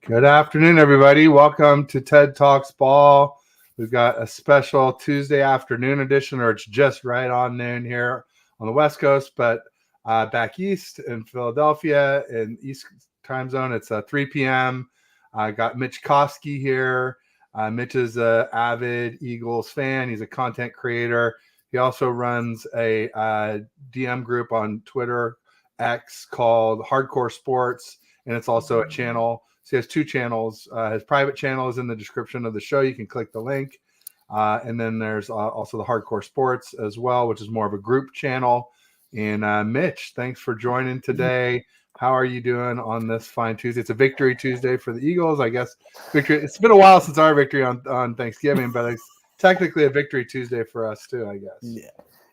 Good afternoon, everybody. Welcome to TED Talks Ball. We've got a special Tuesday afternoon edition, or it's just right on noon here on the West Coast, but back east in Philadelphia in East time zone, it's 3 p.m. I got Mitch Koski here. Mitch is an avid Eagles fan. He's a content creator. He also runs a DM group on Twitter X called Hardcore Sports, and it's also a channel. So he has two channels. His private channel is in the description of the show. You can click the link. And then there's also the Hardcore Sports as well, which is more of a group channel. And Mitch, thanks for joining today. How are you doing on this fine Tuesday? It's a victory Tuesday for the Eagles, I guess. Victory. It's been a while since our victory on Thanksgiving, but it's technically a victory Tuesday for us too, I guess.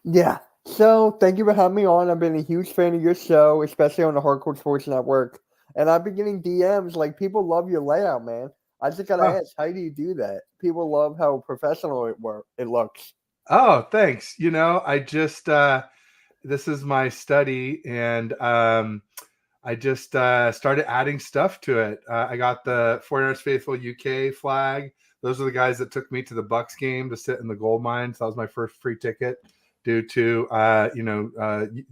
Yeah. So thank you for having me on. I've been a huge fan of your show, especially on the Hardcore Sports Network. And I've been getting DMs like people love your layout, man. I just gotta ask, how do you do that? People love how professional it looks. Oh, thanks. I just this is my study, and I just started adding stuff to it. I got the 49ers Faithful UK flag. Those are the guys that took me to the Bucks game to sit in the gold mine. So that was my first free ticket due to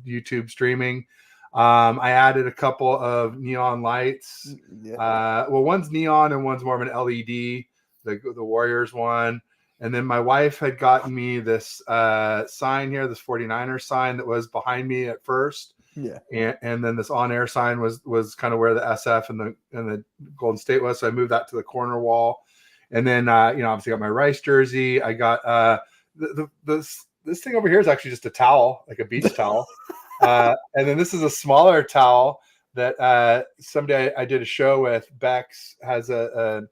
YouTube streaming. I added a couple of neon lights. Well, one's neon and one's more of an LED, the Warriors one. And then my wife had gotten me this sign here, this 49ers sign that was behind me at first. Yeah. And then this on-air sign was kind of where the SF and the Golden State was. So I moved that to the corner wall. And then obviously got my Rice jersey. I got this thing over here is actually just a towel, like a beach towel. And then this is a smaller towel that someday I did a show with. Bex has a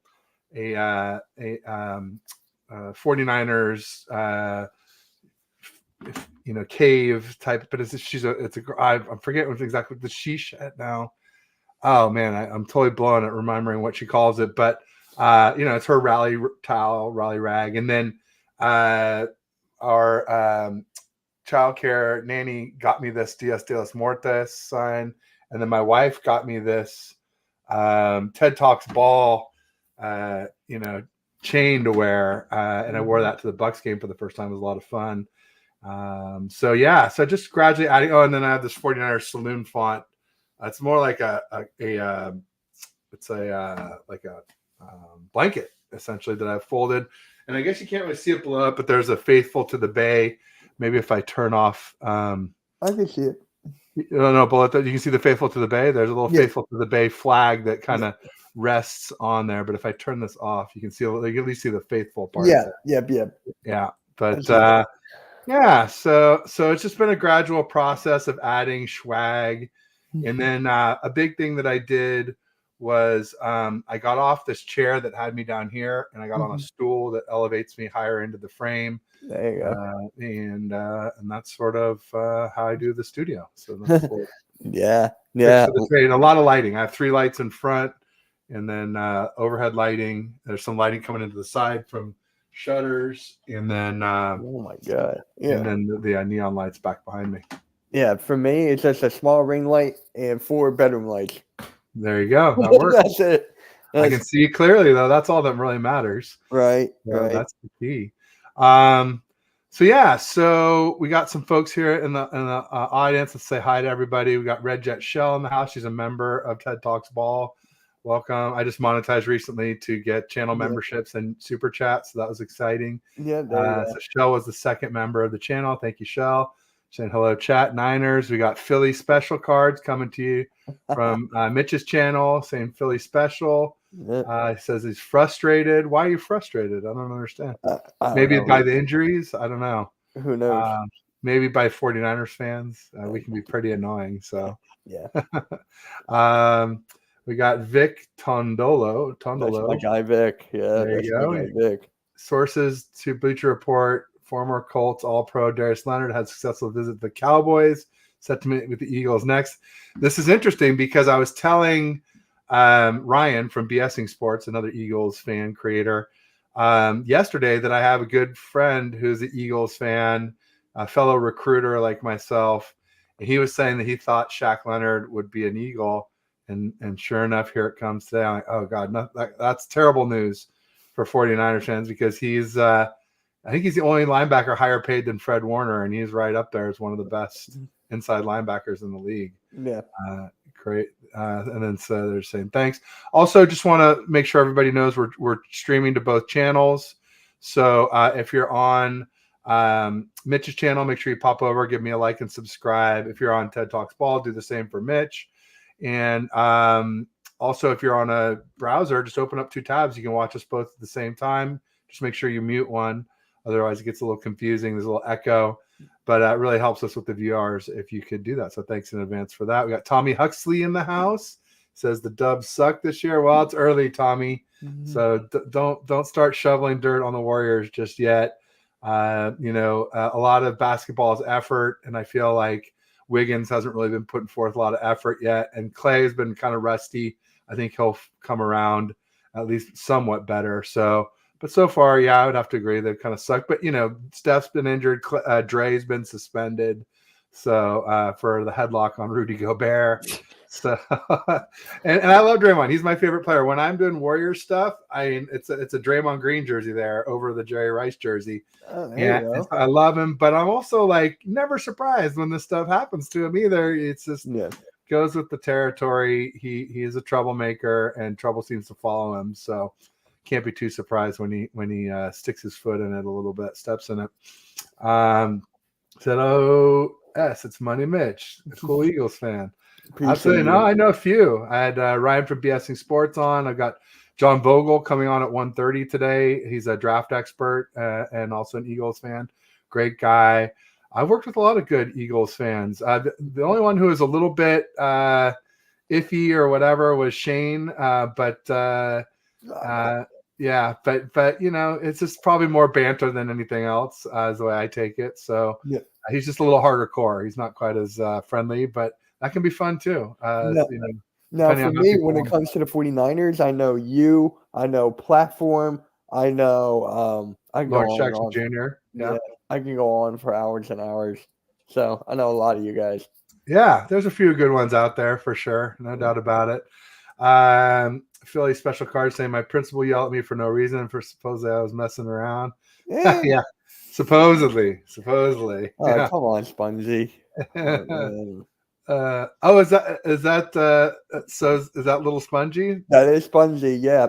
49ers cave type, but I'm forgetting exactly what she said now. Oh man, I'm totally blowing it remembering what she calls it, but it's her rally towel, rally rag. And then our childcare nanny got me this Dias de los Muertos sign, and then my wife got me this TED Talks ball chain to wear, and I wore that to the Bucks game for the first time. It was a lot of fun. So just gradually adding. Oh, and then I have this 49ers saloon font. It's more like a blanket essentially that I've folded, and I guess you can't really see it below it, but there's a Faithful to the Bay. Maybe if I turn off, I can see it. No, below that you can see the Faithful to the Bay. There's a little Faithful to the Bay flag that kind of rests on there. But if I turn this off, you can see you can at least see the Faithful part. Yeah. But so it's just been a gradual process of adding swag. And then a big thing that I did was I got off this chair that had me down here, and I got on a stool that elevates me higher into the frame. There you go. And that's sort of how I do the studio. So that's yeah. And a lot of lighting. I have 3 lights in front, and then overhead lighting. There's some lighting coming into the side from shutters, and then oh my god, and then the neon lights back behind me. Yeah, for me, it's just a small ring light and 4 bedroom lights. There you go. That works. That's it. I can see clearly, though. That's all that really matters. Right. That's the key. So we got some folks here in the audience. Let's say hi to everybody. We got Red Jet Shell in the house. She's a member of TED Talks Ball. Welcome. I just monetized recently to get channel memberships and super chats, so that was exciting. So Shell was the second member of the channel. Thank you, Shell. Saying hello, chat Niners. We got Philly special cards coming to you from Mitch's channel, saying Philly special. He says he's frustrated. Why are you frustrated? I don't understand. Maybe by the injuries. I don't know. Who knows? Maybe by 49ers fans. We can be pretty annoying. So yeah. We got Vic Tondolo. That's my guy Vic. Yeah, there you go. Vic. Sources to Bleacher Report. Former Colts All-Pro Darius Leonard had successful visit to the Cowboys, set to meet with the Eagles next. This is interesting because I was telling Ryan from BSing Sports, another Eagles fan creator, yesterday that I have a good friend who's an Eagles fan, a fellow recruiter like myself. And he was saying that he thought Shaq Leonard would be an Eagle. And sure enough, here it comes today. I'm like, oh God, that's terrible news for 49ers fans, because he's I think he's the only linebacker higher paid than Fred Warner, and he's right up there as one of the best inside linebackers in the league. Yeah. Great. And then so they're saying thanks. Also, just want to make sure everybody knows we're streaming to both channels. So if you're on Mitch's channel, make sure you pop over, give me a like and subscribe. If you're on TED Talks Ball, do the same for Mitch. And also, if you're on a browser, just open up 2 tabs. You can watch us both at the same time. Just make sure you mute one. Otherwise, it gets a little confusing. There's a little echo. But it really helps us with the VRs if you could do that. So thanks in advance for that. We got Tommy Huxley in the house. Says the Dubs suck this year. Well, it's early, Tommy. So don't start shoveling dirt on the Warriors just yet. A lot of basketball is effort, and I feel like Wiggins hasn't really been putting forth a lot of effort yet. And Clay has been kind of rusty. I think he'll come around at least somewhat better. But so far, yeah, I would have to agree they've kind of sucked. But Steph's been injured, Dre's been suspended, so for the headlock on Rudy Gobert. So, and I love Draymond. He's my favorite player. When I'm doing Warriors stuff, it's a Draymond Green jersey there over the Jerry Rice jersey. Oh, And I love him, but I'm also like never surprised when this stuff happens to him either. It's just goes with the territory. He is a troublemaker, and trouble seems to follow him. So can't be too surprised when he sticks his foot in it a little bit, steps in it. Said, oh, yes, it's Money Mitch, a cool Eagles fan. Absolutely. No, I know a few. I had Ryan from BSing Sports on. I've got John Vogel coming on at 1:30 today. He's a draft expert and also an Eagles fan. Great guy. I've worked with a lot of good Eagles fans. The only one who is a little bit iffy or whatever was Shane. Yeah, but it's just probably more banter than anything else, is the way I take it. So he's just a little harder core. He's not quite as friendly, but that can be fun too. Now, for me, when it comes to the 49ers, I know you, I know Platform, I know I can Lawrence go Jackson Jr. Yeah, I can go on for hours and hours. So I know a lot of you guys. Yeah, there's a few good ones out there for sure. No doubt about it. Philly special card saying my principal yelled at me for no reason for supposedly I was messing around. Yeah. Supposedly. Oh, Yeah. come on, Spongy. Is that so is that little Spongy? That is Spongy, yeah.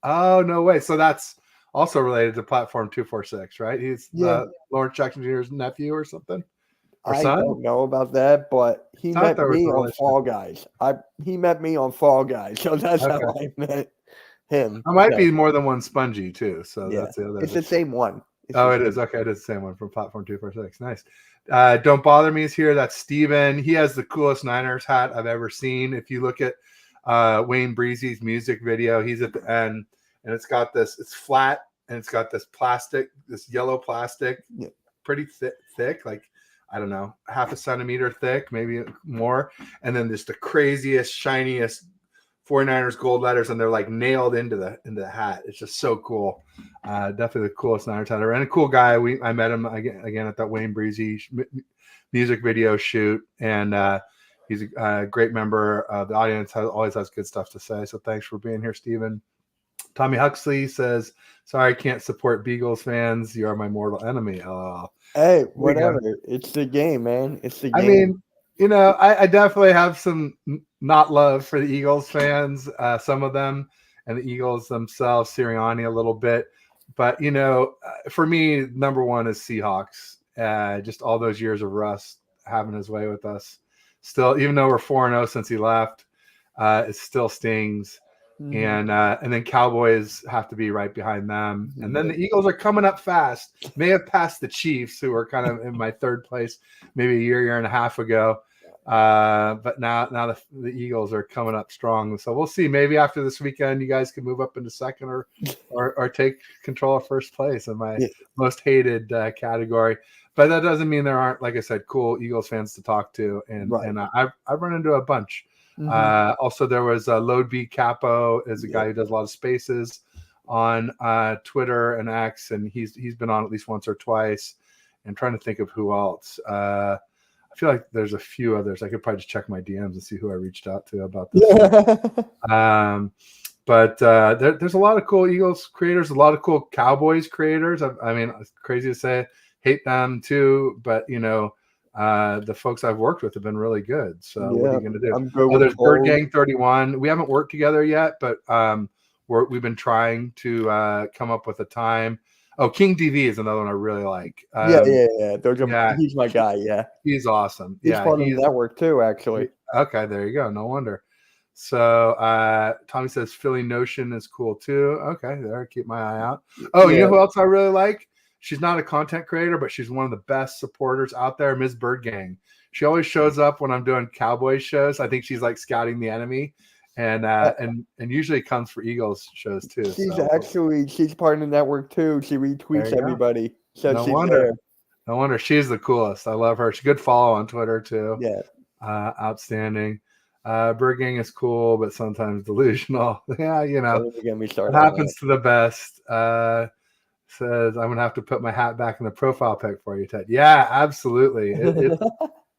Oh, no way. So that's also related to Platform 246, right? He's Lawrence Jackson Jr.'s nephew or something? Or I son? don't know about that, but he met me on Fall Guys. He met me on Fall Guys, so that's how I met him. There might be more than one Spongy too. So that's the other. It's the same one. It is. Okay, it is the same one from Platform 246. Nice. Don't Bother Me is here. That's Steven. He has the coolest Niners hat I've ever seen. If you look at Wayne Breezy's music video, he's at the end, and it's got this, it's flat, and it's got this plastic, this yellow plastic, pretty thick, like, I don't know, half a centimeter thick, maybe more. And then there's the craziest, shiniest 49ers gold letters, and they're like nailed into the hat. It's just so cool. Definitely the coolest Niners hat ever. And a cool guy. I met him again at that Wayne Breezy music video shoot, and he's a great member of the audience. Always has good stuff to say. So thanks for being here, Steven. Tommy Huxley says, "Sorry, I can't support Beagles fans. You are my mortal enemy." Hey, whatever. It's the game, man. It's the game. I mean, I definitely have some not love for the Eagles fans, some of them, and the Eagles themselves, Sirianni a little bit. But, for me, number one is Seahawks. Just all those years of Russ having his way with us. Still, even though we're 4-0 since he left, it still stings. And then Cowboys have to be right behind them. And then the Eagles are coming up fast. May have passed the Chiefs, who were kind of in my third place maybe a year and a half ago. But now the Eagles are coming up strong. So we'll see. Maybe after this weekend, you guys can move up into second or take control of first place in my most hated category. But that doesn't mean there aren't, like I said, cool Eagles fans to talk to. And I've run into a bunch. Also, there was Load B Capo, is a guy who does a lot of spaces on Twitter and X, and he's been on at least once or twice. And trying to think of who else. I feel like there's a few others. I could probably just check my DMs and see who I reached out to about this. But there's a lot of cool Eagles creators, a lot of cool Cowboys creators. I mean, it's crazy to say, hate them too, but the folks I've worked with have been really good. So what are you going to do? I'm good with there's Bird Gang 31. We haven't worked together yet, but we've been trying to come up with a time. Oh, King DV is another one I really like. He's my guy. Yeah, he's awesome. He's part of the network too, actually. Okay, there you go. No wonder. So Tommy says Philly Notion is cool too. Okay, there. Keep my eye out. Oh, you know who else I really like? She's not a content creator, but she's one of the best supporters out there, Ms. Bird Gang. She always shows up when I'm doing Cowboy shows. I think she's like scouting the enemy, and usually comes for Eagles shows too. She's part of the network too. She retweets everybody. So no wonder she's the coolest. I love her. She's a good follow on Twitter too. Yeah, outstanding. Bird Gang is cool, but sometimes delusional. Yeah, it happens to the best. Says I'm gonna have to put my hat back in the profile pic for you, Ted. Yeah, absolutely.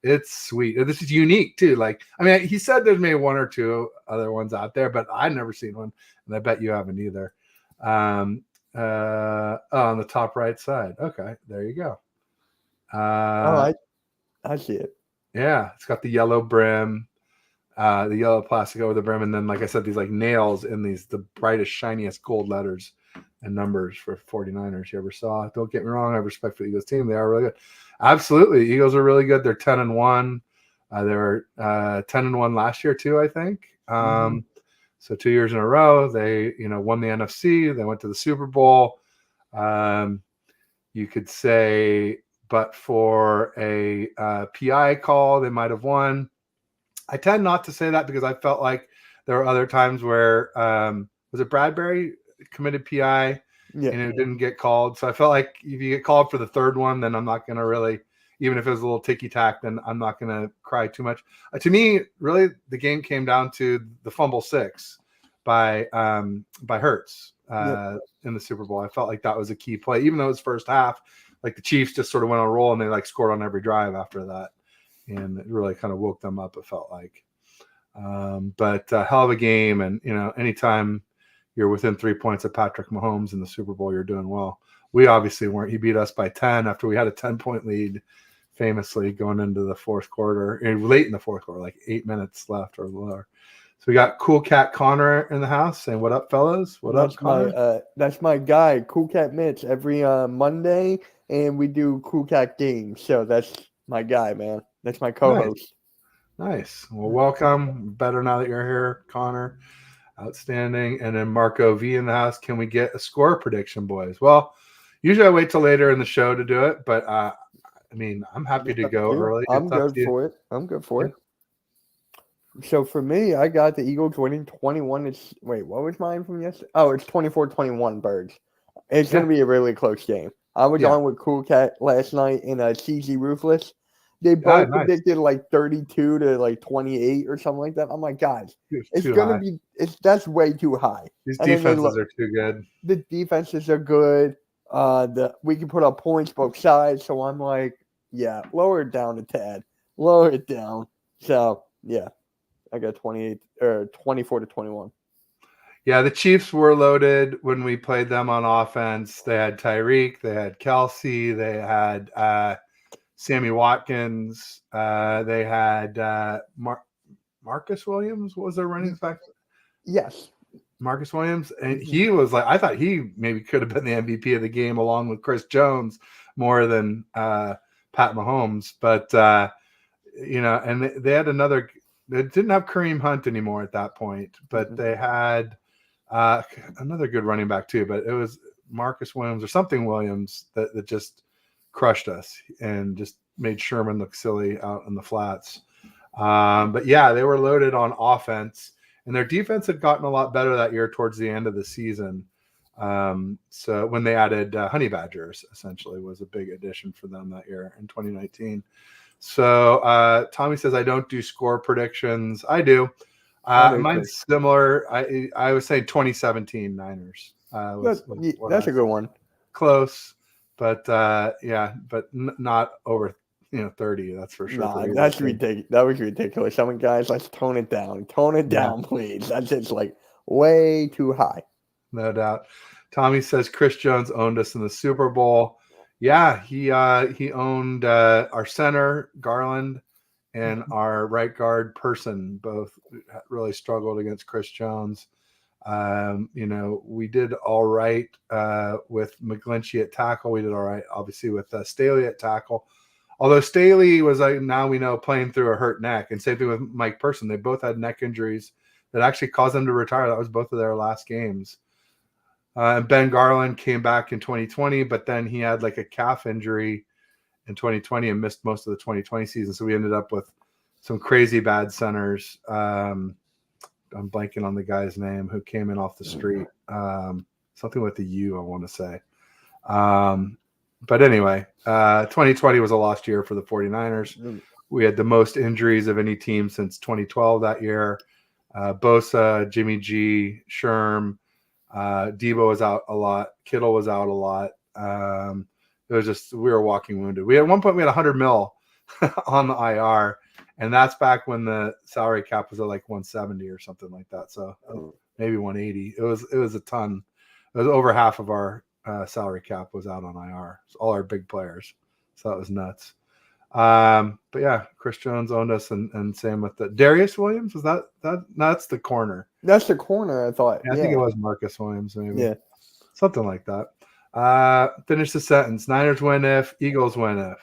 It's sweet. This is unique too. Like, I mean, he said there's maybe one or two other ones out there, but I've never seen one, and I bet you haven't either. On the top right side. Okay, there you go. I see it. Yeah, it's got the yellow brim. The yellow plastic over the brim, and then, like I said, these like nails in the brightest, shiniest gold letters and numbers for 49ers you ever saw. Don't get me wrong, I have respect for the Eagles team. They are really good. Absolutely. Eagles are really good. They're 10-1. They were 10-1 last year too, I think. So 2 years in a row, they won the NFC. They went to the Super Bowl. You could say, but for a PI call, they might have won. I tend not to say that because I felt like there were other times where was it Bradbury committed PI and it didn't get called. So I felt like if you get called for the third one, then I'm not going to really, even if it was a little ticky tack, then I'm not going to cry too much. To me, really, the game came down to the fumble 6 by Hurts in the Super Bowl. I felt like that was a key play, even though it was first half. Like the Chiefs just sort of went on a roll and they like scored on every drive after that. And it really kind of woke them up, it felt like. But hell of a game. And, anytime you're within 3 points of Patrick Mahomes in the Super Bowl, you're doing well. We obviously weren't. He beat us by 10 after we had a 10-point lead, famously going into the fourth quarter, late in the fourth quarter, like 8 minutes left or lower. So we got Cool Cat Connor in the house saying, "What up, fellas? What up, Connor?" That's my guy, Cool Cat Mitch, every Monday, and we do Cool Cat games. So that's my guy, man. That's my co-host. Nice. Well, welcome. Better now that you're here, Connor. Outstanding. And then Marco V in the house. Can we get a score prediction, boys? Well, usually I wait till later in the show to do it, but I'm happy to go early. I'm good for it. So for me, I got the Eagles winning 21. Wait, what was mine from yesterday? Oh, it's 24-21 Birds. It's going to be a really close game. I was on with Cool Cat last night in CZ Ruthless. They both predicted like 32 to like 28 or something like that. I'm like, guys, it's gonna be that's way too high. These defenses are too good. The defenses are good. We can put up points both sides. So I'm like, yeah, lower it down a tad. Lower it down. So yeah, I got 24-21. Yeah, the Chiefs were loaded when we played them on offense. They had Tyreek, they had Kelsey, they had Sammy Watkins. They had Marcus Williams. What was their running back? Yes. Marcus Williams. And he was like, I thought he maybe could have been the MVP of the game along with Chris Jones more than Pat Mahomes. But, and they had they didn't have Kareem Hunt anymore at that point, but they had another good running back too. But it was Marcus Williams or something Williams that just crushed us and just made Sherman look silly out in the flats. But yeah, they were loaded on offense, and their defense had gotten a lot better that year towards the end of the season. So when they added Honey Badgers, essentially was a big addition for them that year in 2019. So Tommy says, I don't do score predictions. I do. Mine's similar. I was saying 2017 Niners. That's a good one. Close. But but not over 30. That's for sure. Nah, that's ridiculous. That was ridiculous. Some guys, let's tone it down. Tone it down, please. That's just like way too high. No doubt. Tommy says Chris Jones owned us in the Super Bowl. Yeah, he owned our center Garland and our right guard Person. Both really struggled against Chris Jones. We did all right with McGlinchey at tackle. We did all right, obviously, with Staley at tackle. Although Staley was, now we know, playing through a hurt neck. And same thing with Mike Person. They both had neck injuries that actually caused them to retire. That was both of their last games. And Ben Garland came back in 2020, but then he had like a calf injury in 2020 and missed most of the 2020 season. So we ended up with some crazy bad centers. I'm blanking on the guy's name who came in off the street. Something with the U, I want to say. But anyway, 2020 was a lost year for the 49ers. We had the most injuries of any team since 2012 that year. Bosa, Jimmy G, Sherm, Debo was out a lot. Kittle was out a lot. It was just, we were walking wounded. At one point we had $100 million on the IR, and that's back when the salary cap was at like 170 or something like that. So maybe 180. It was a ton. It was over half of our salary cap was out on IR. So all our big players. So that was nuts. But yeah, Chris Jones owned us, and same with the Darius Williams. Was that's the corner? That's the corner, I thought. Yeah, I think it was Marcus Williams, maybe. Yeah. Something like that. Finish the sentence. Niners win if, Eagles win if.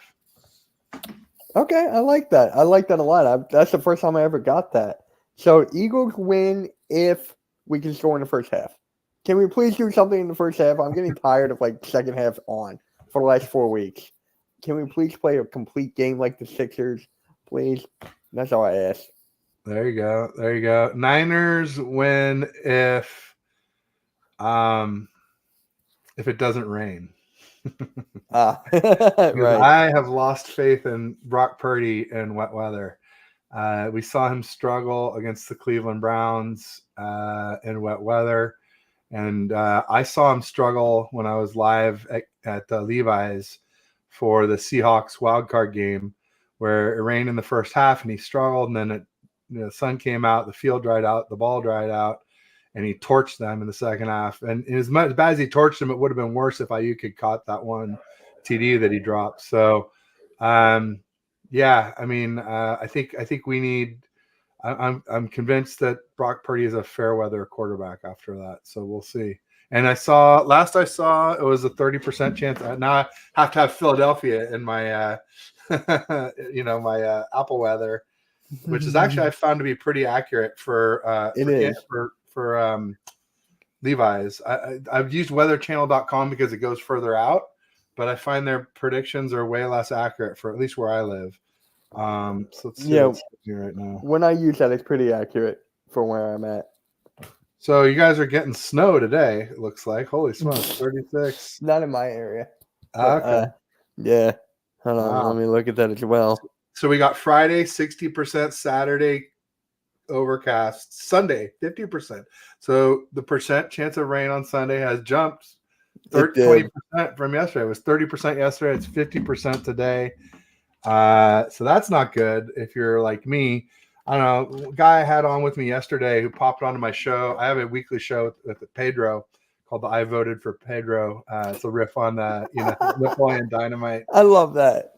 Okay, I like that. I like that a lot. That's the first time I ever got that. So Eagles win if we can score in the first half. Can we please do something in the first half? I'm getting tired of like second half on for the last 4 weeks. Can we please play a complete game like the Sixers, please? That's all I ask. There you go. Niners win if it doesn't rain. Right. I have lost faith in Brock Purdy in wet weather. We saw him struggle against the Cleveland Browns in wet weather. And I saw him struggle when I was live at Levi's for the Seahawks wildcard game, where it rained in the first half and he struggled. And then the sun came out, the field dried out, the ball dried out, and he torched them in the second half. And as bad as he torched them, it would have been worse if Ayuk had caught that one TD that he dropped. So, yeah, I mean, I think we need. I'm convinced that Brock Purdy is a fair weather quarterback after that. So we'll see. And I saw it was a 30% chance. Now I have to have Philadelphia in my, my Apple weather, which is actually I found to be pretty accurate for Levi's. I've used weatherchannel.com because it goes further out, but I find their predictions are way less accurate for at least where I live. So let's see what's happening right now. When I use that, it's pretty accurate for where I'm at. So you guys are getting snow today, it looks like. Holy smokes, 36. Not in my area. Okay. Yeah. Hold on, let me look at that as well. So we got Friday, 60%, Saturday, overcast, Sunday, 50%. So the percent chance of rain on Sunday has jumped 20% from yesterday. It was 30% yesterday. It's 50% today. So that's not good if you're like me. I don't know, a guy I had on with me yesterday who popped onto my show. I have a weekly show with Pedro called the I Voted for Pedro. It's a riff on Napoleon Dynamite. I love that.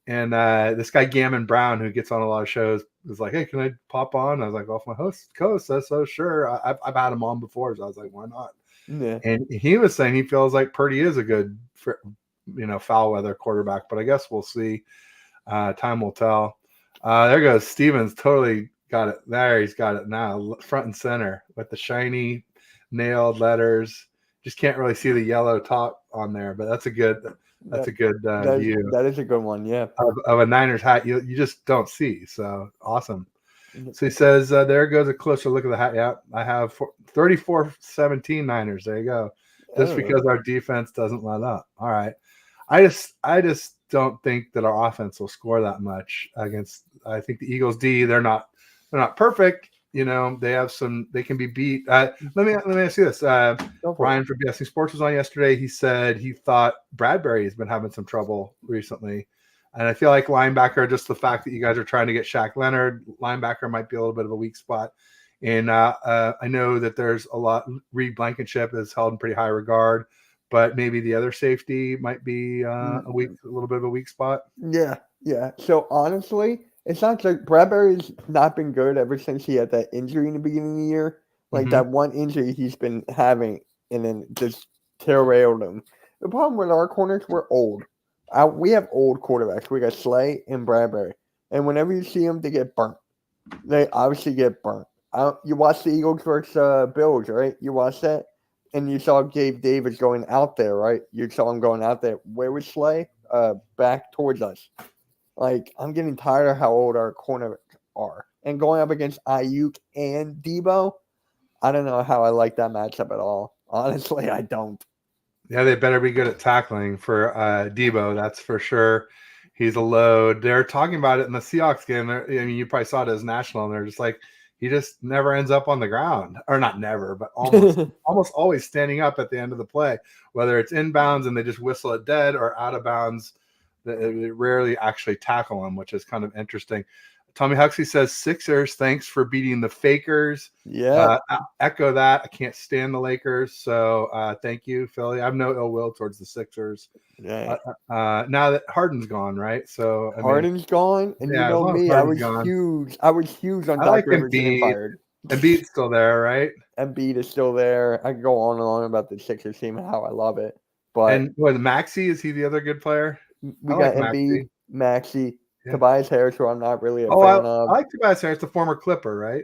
And this guy Gammon Brown, who gets on a lot of shows, was like, "Hey, can I pop on?" I was like, "Well, if my co-host says so, sure." I've had him on before, so I was like, "Why not?" Yeah. And he was saying he feels like Purdy is a good, foul weather quarterback, but I guess we'll see. Time will tell. There goes Stevens. Totally got it. There, he's got it now, front and center with the shiny nailed letters. Just can't really see the yellow top on there, but that's a good. That's a good view. That is a good one, yeah. Of a Niners hat, you just don't see. So awesome. So he says, there goes a closer look at the hat. Yeah, I have 34-17 Niners. There you go. Just because our defense doesn't let up. All right. I just don't think that our offense will score that much against. I think the Eagles D. They're not perfect. They have some. They can be beat. Let me ask you this. Ryan from BSC Sports was on yesterday. He said he thought Bradbury has been having some trouble recently. And I feel like linebacker, just the fact that you guys are trying to get Shaq Leonard, linebacker might be a little bit of a weak spot. And I know that there's a lot. Reed Blankenship is held in pretty high regard, but maybe the other safety might be a little bit of a weak spot. Yeah, yeah. So honestly, it's not like Bradbury's not been good ever since he had that injury in the beginning of the year. Like that one injury he's been having, and then just derailed him. The problem with our corners, we're old. We have old quarterbacks. We got Slay and Bradbury, and whenever you see them, they get burnt. They obviously get burnt. You watched the Eagles versus Bills, right? You watched that, and you saw Gabe Davis going out there, right? You saw him going out there. Where was Slay? Back towards us. Like, I'm getting tired of how old our corners are. And going up against Ayuk and Debo, I don't know how I like that matchup at all. Honestly, I don't. Yeah, they better be good at tackling for Debo. That's for sure. He's a load. They're talking about it in the Seahawks game. I mean, you probably saw it as national, and they're just like, he just never ends up on the ground, or not never, but almost always standing up at the end of the play, whether it's inbounds and they just whistle it dead, or out of bounds. They rarely actually tackle him, which is kind of interesting. Tommy Huxley says, Sixers, thanks for beating the Fakers. Yeah. Echo that. I can't stand the Lakers. So thank you, Philly. I have no ill will towards the Sixers. Yeah. Now that Harden's gone, right? So Harden's gone. And yeah, you know me, I was gone. huge. I was huge on I Doc like Rivers getting fired. Embiid's still there, right? Embiid is still there. I can go on and on about the Sixers team and how I love it. But and what, Maxey, is he the other good player? We got Embiid, Maxey, Tobias Harris, who I'm not really a fan of. I like Tobias Harris, the former Clipper, right?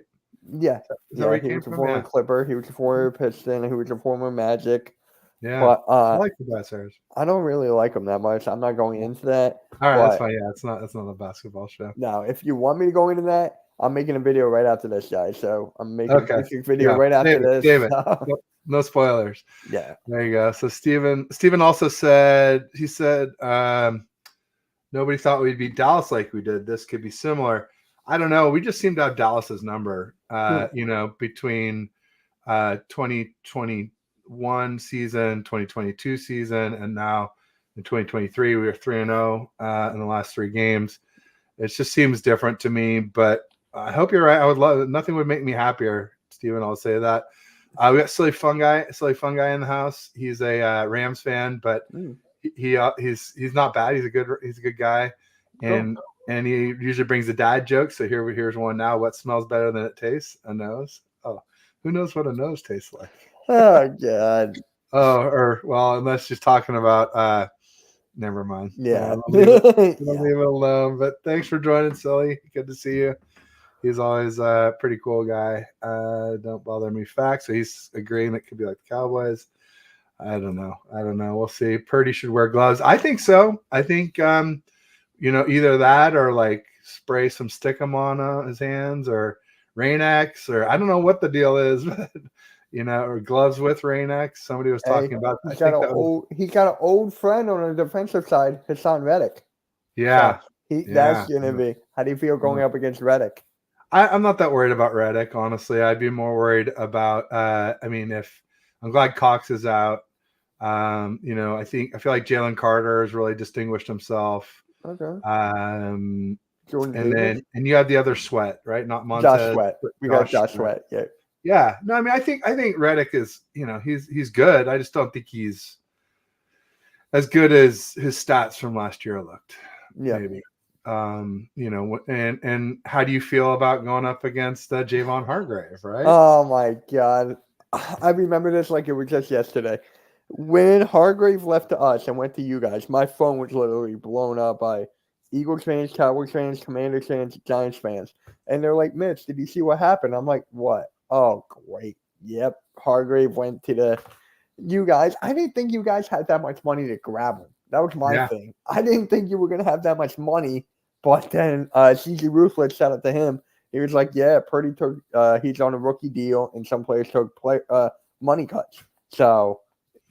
Yeah. He was a former Clipper. He was a former Piston. He was a former Magic. Yeah. But I like Tobias Harris. I don't really like him that much. I'm not going into that. All right, that's fine. Yeah, it's not a basketball show. No, if you want me to go into that, I'm making a video right after this, guys. So I'm making a video right after this. David, no spoilers. Yeah. There you go. So Steven also said, nobody thought we'd beat Dallas like we did. This could be similar. I don't know. We just seem to have Dallas's number, between 2021 season, 2022 season, and now in 2023, we were 3-0 in the last 3 games. It just seems different to me, but I hope you're right. I would love nothing would make me happier, Steven. I'll say that. We got Silly Fun Guy in the house. He's a Rams fan, but he's not bad. He's a good guy, and he usually brings a dad joke. So here's one now. What smells better than it tastes? A nose. Oh, who knows what a nose tastes like? Oh God. Unless she's talking about never mind. Yeah. Leave it alone. But thanks for joining, Silly. Good to see you. He's always a pretty cool guy. Don't bother me facts. So he's agreeing it could be like the Cowboys. I don't know. We'll see. Purdy should wear gloves. I think so. I think either that or like spray some stickum on his hands, or Rain-X, or I don't know what the deal is, but or gloves with Rain-X. Somebody was talking about. He's got an old friend on the defensive side, Hassan Reddick. Yeah. So that's gonna be. How do you feel going up against Reddick? I'm not that worried about Reddick, honestly. I'd be more worried about if I'm glad Cox is out. I feel like Jalen Carter has really distinguished himself. Okay. And you have the other Sweat, right? Not Montez. Josh Sweat. We got Josh Sweat. Yeah. Yeah. No, I think Reddick is, he's good. I just don't think he's as good as his stats from last year looked. Yeah. Maybe. And how do you feel about going up against Javon Hargrave, right? Oh my God. I remember this like it was just yesterday. When Hargrave left to us and went to you guys, my phone was literally blown up by Eagles fans, Cowboys fans, Commanders fans, Giants fans. And they're like, Mitch, did you see what happened? I'm like, what? Oh, great. Yep. Hargrave went to you guys. I didn't think you guys had that much money to grab him. That was my thing. I didn't think you were going to have that much money. But then CG Ruthless, shout out to him. He was like, yeah, Purdy took he's on a rookie deal, and some players took money cuts. So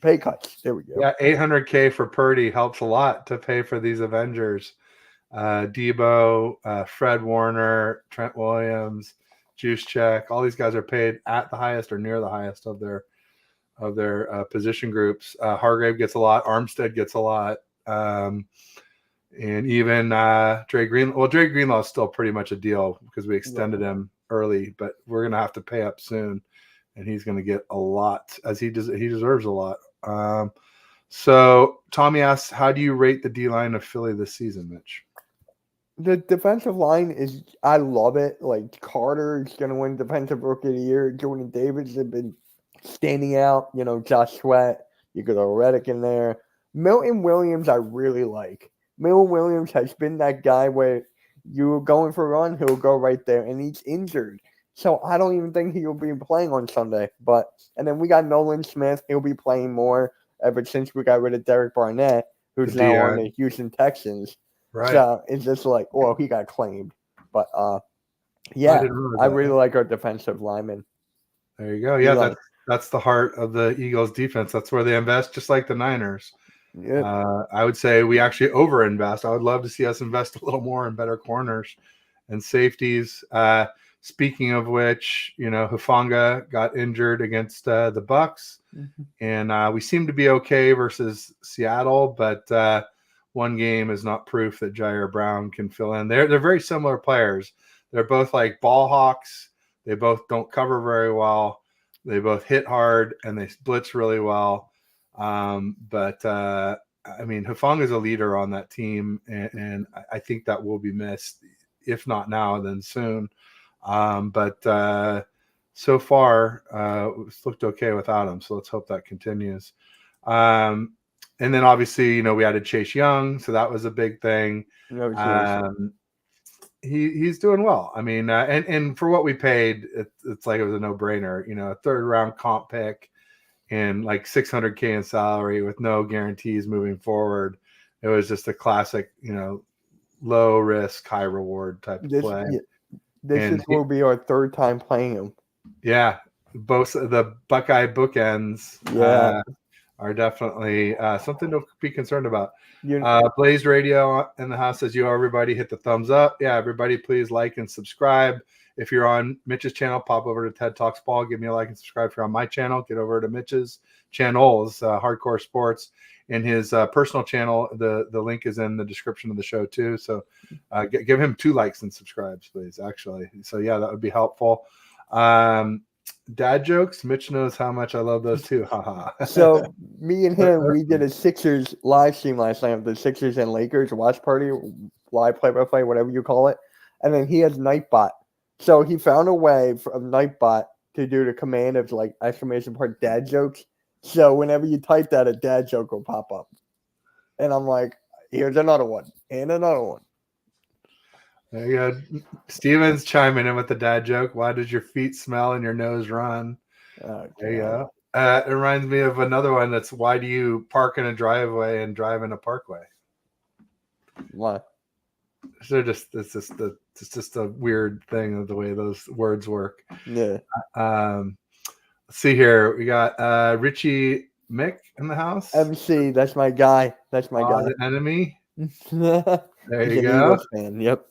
pay cuts. There we go. Yeah, $800K for Purdy helps a lot to pay for these Avengers. Debo, Fred Warner, Trent Williams, Juice Check. All these guys are paid at the highest or near the highest of their position groups. Hargrave gets a lot. Armstead gets a lot. and even Dre Greenlaw is still pretty much a deal because we extended him early, but we're gonna have to pay up soon, and he's gonna get a lot as he deserves a lot. So Tommy asks, how do you rate the D line of Philly this season, Mitch? The defensive line is, I love it. Like, Carter is going to win Defensive Rookie of the Year. Jordan Davis has been standing out. You know, Josh Sweat. You could throw Reddick in there. Milton Williams, I really like. Milton Williams has been that guy where you're going for a run, he'll go right there, and he's injured. So I don't even think he'll be playing on Sunday. And then we got Nolan Smith. He'll be playing more ever since we got rid of Derek Barnett, who's now on the Houston Texans. Right. So it's just like, well, he got claimed. But yeah, I really like our defensive linemen. There you go. Yeah, that's the heart of the Eagles defense. That's where they invest, just like the Niners. Yep. I would say we actually overinvest. I would love to see us invest a little more in better corners and safeties. Speaking of which, you know, Hufanga got injured against the Bucks, and we seem to be okay versus Seattle, but one game is not proof that Jair Brown can fill in. They're very similar players. They're both like ball hawks. They both don't cover very well. They both hit hard and they blitz really well. But I mean, Hufanga is a leader on that team, and I think that will be missed, if not now, then soon. But so far, it's looked okay without him. So let's hope that continues. And then obviously, you know, we added Chase Young, so that was a big thing. He's doing well. I mean, and for what we paid, it's like it was a no-brainer. You know, a third-round comp pick and like $600K in salary with no guarantees moving forward. It was just a classic, you know, low risk, high reward type of play. This will be our third time playing him. Yeah, both the Buckeye bookends. Yeah. Are definitely something to be concerned about. Blaze Radio in the house says, everybody hit the thumbs up. Yeah, everybody please like and subscribe. If you're on Mitch's channel, pop over to TED Talks Ball. Give me a like and subscribe. If you're on my channel, get over to Mitch's channels, Hardcore Sports. And his personal channel, the link is in the description of the show too. So give him 2 likes and subscribes, please, actually. So yeah, that would be helpful. Dad jokes. Mitch knows how much I love those too. Haha. So me and him, we did a Sixers live stream last night of the Sixers and Lakers watch party, live play-by-play, whatever you call it. And then he has Nightbot. So he found a way from Nightbot to do the command of like exclamation point dad jokes. So whenever you type that, a dad joke will pop up. And I'm like, here's another one and another one. There you go. Steven's chiming in with the dad joke. Why does your feet smell and your nose run? There you go. It reminds me of another one that's, why do you park in a driveway and drive in a parkway? Why? It's just a weird thing of the way those words work. Yeah. Let's see here. We got Richie Mick in the house. MC, that's my guy. That's my guy. The enemy. There you go. Fan. Yep.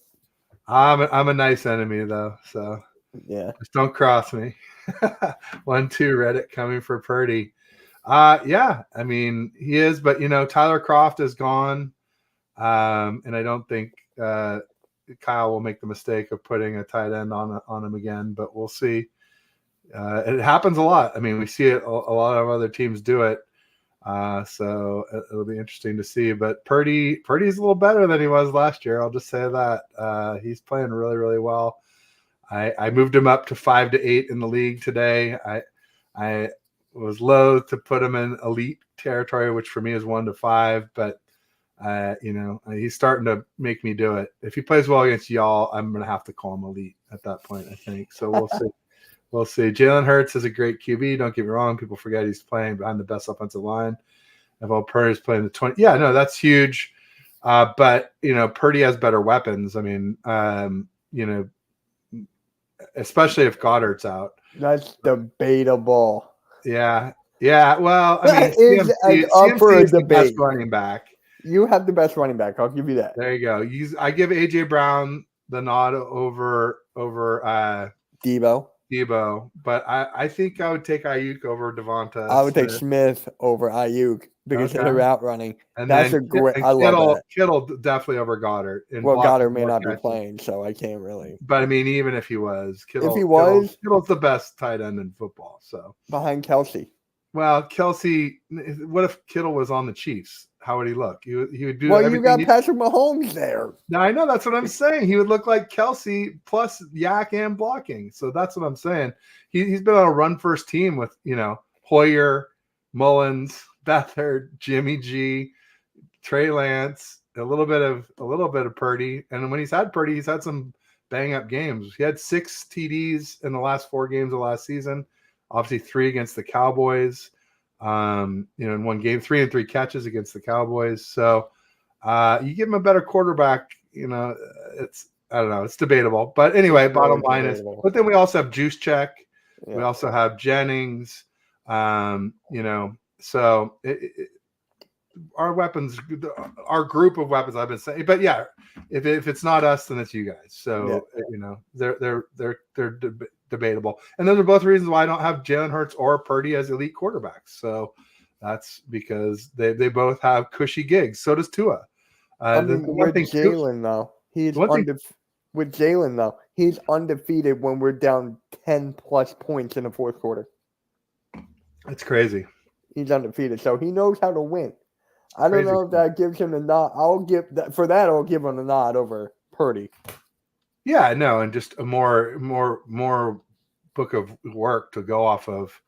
I'm a nice enemy though, so yeah, just don't cross me. 1-2 Reddit coming for Purdy. Yeah, I mean he is, but you know Tyler Kroft is gone, and I don't think Kyle will make the mistake of putting a tight end on him again. But we'll see. It happens a lot. I mean, we see it a lot of other teams do it. So it'll be interesting to see. But Purdy's a little better than he was last year. I'll just say that. He's playing really, really well. I moved him up to 5 to 8 in the league today. I was loath to put him in elite territory, which for me is 1 to 5. But you know, he's starting to make me do it. If he plays well against y'all, I'm gonna have to call him elite at that point, I think. So we'll see. We'll see. Jalen Hurts is a great QB. Don't get me wrong. People forget he's playing behind the best offensive line. If Purdy's playing the 20, yeah, no, that's huge. But you know, Purdy has better weapons. I mean, you know, especially if Goddard's out. That's debatable. Yeah. Well, I mean, CMC is the best running back. You have the best running back. I'll give you that. There you go. I give AJ Brown the nod over Debo, but I think I would take Ayuk over Devonta. I would take Smith over Ayuk. because of Okay. the route running. And That's then a great. and I love that. Kittle definitely over Goddard. In Well, blocking Goddard may more not be catches. playing, so I can't really. But I mean, even if he was, If he was- Kittle's the best tight end in football. So Behind Kelsey. well, Kelsey. What if Kittle was on the Chiefs? How would he look? He would do. Well, you everything got he- Patrick Mahomes there. Now, I know that's what I'm saying. He would look like Kelsey plus yak and blocking. So that's what I'm saying. He's been on a run first team with Hoyer, Mullins, Beathard, Jimmy G, Trey Lance, a little bit of Purdy. And when he's had Purdy, he's had some bang up games. He had 6 TDs in the last 4 games of last season. Obviously 3 against the Cowboys. In one game, 3 and 3 catches against the Cowboys. So you give him a better quarterback, it's I don't know, it's debatable. But anyway, It's bottom really line is, debatable. but then we also have Juice Check. Yeah. We also have Jennings. So our weapons, our group of weapons, I've been saying. But yeah, if it's not us, then it's you guys. So they're debatable, and those are both reasons why I don't have Jalen Hurts or Purdy as elite quarterbacks. So that's because they both have cushy gigs. So does Tua. With Jalen though, he's undefeated when we're down 10 plus points in the fourth quarter. It's crazy. He's undefeated, so he knows how to win. I don't know if that gives him a nod. I'll give him a nod over Purdy. Yeah, no, and just a more book of work to go off of.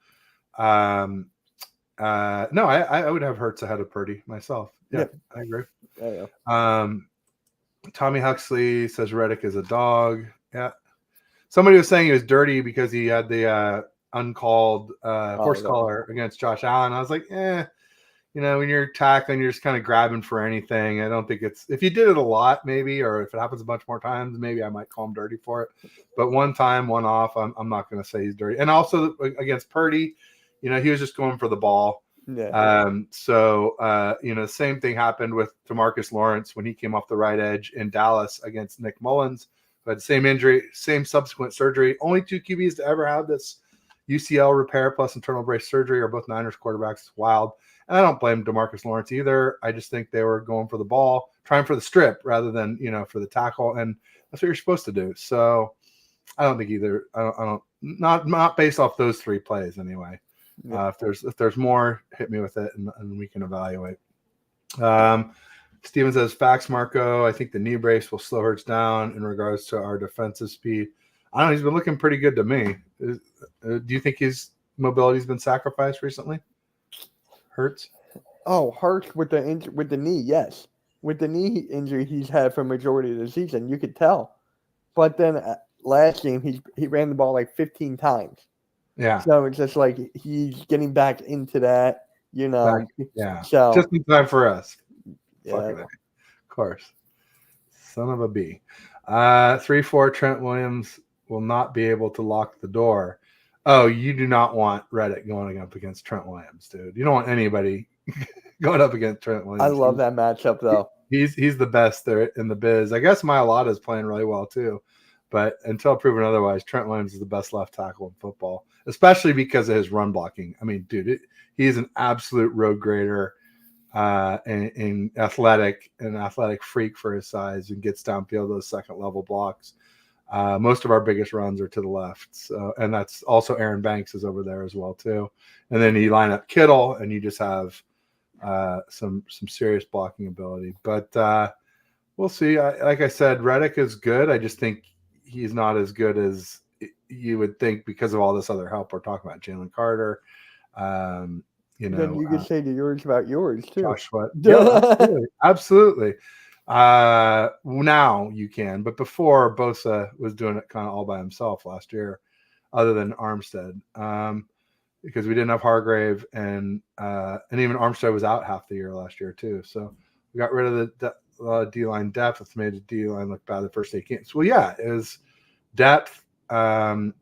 No, I would have Hurts ahead of Purdy myself. Yeah. I agree. Yeah. Tommy Huxley says Reddick is a dog. Yeah. Somebody was saying he was dirty because he had the uncalled horse collar against Josh Allen. I was like, when you're tackling, you're just kind of grabbing for anything. I don't think if you did it a lot, maybe, or if it happens a bunch more times, maybe I might call him dirty for it. But one time, one off, I'm not going to say he's dirty. And also against Purdy, he was just going for the ball. Yeah. Same thing happened with DeMarcus Lawrence when he came off the right edge in Dallas against Nick Mullins. But same injury, same subsequent surgery. Only 2 QBs to ever have this UCL repair plus internal brace surgery are both Niners quarterbacks. It's wild. And I don't blame DeMarcus Lawrence either. I just think they were going for the ball, trying for the strip rather than, for the tackle. And that's what you're supposed to do. So I don't think either. I don't not based off those 3 plays anyway. Yeah. If there's more, hit me with it and we can evaluate. Steven says, facts, Marco. I think the knee brace will slow Hurts down in regards to our defensive speed. I don't know. He's been looking pretty good to me. Do you think his mobility's been sacrificed recently? Hurts? Oh, Hurts with the knee, yes. With the knee injury he's had for majority of the season, you could tell. But then last game, he ran the ball like 15 times. Yeah. So it's just like he's getting back into that, Yeah. So just in time for us. yeah. Of course. Son of a B. 3-4 Trent Williams will not be able to lock the door. Oh, you do not want Reddick going up against Trent Williams, dude. You don't want anybody going up against Trent Williams. I love that matchup, though. He's the best there in the biz. I guess Mailata is playing really well, too. But until proven otherwise, Trent Williams is the best left tackle in football, especially because of his run blocking. I mean, dude, he's an absolute road grader and athletic freak for his size and gets downfield those second-level blocks. Most of our biggest runs are to the left. So, and that's also Aaron Banks is over there as well, too. And then you line up Kittle, and you just have some serious blocking ability. But we'll see. Like I said, Reddick is good. I just think he's not as good as you would think because of all this other help we're talking about. Jalen Carter, Then you could say the yours about yours, too. Josh Sweat. Yeah, absolutely. Now you can, but before Bosa was doing it kind of all by himself last year, other than Armstead, because we didn't have Hargrave and even Armstead was out half the year last year too. So we got rid of the D-line depth. It's made the D-line look bad the first 8 games. Well, yeah, it was depth and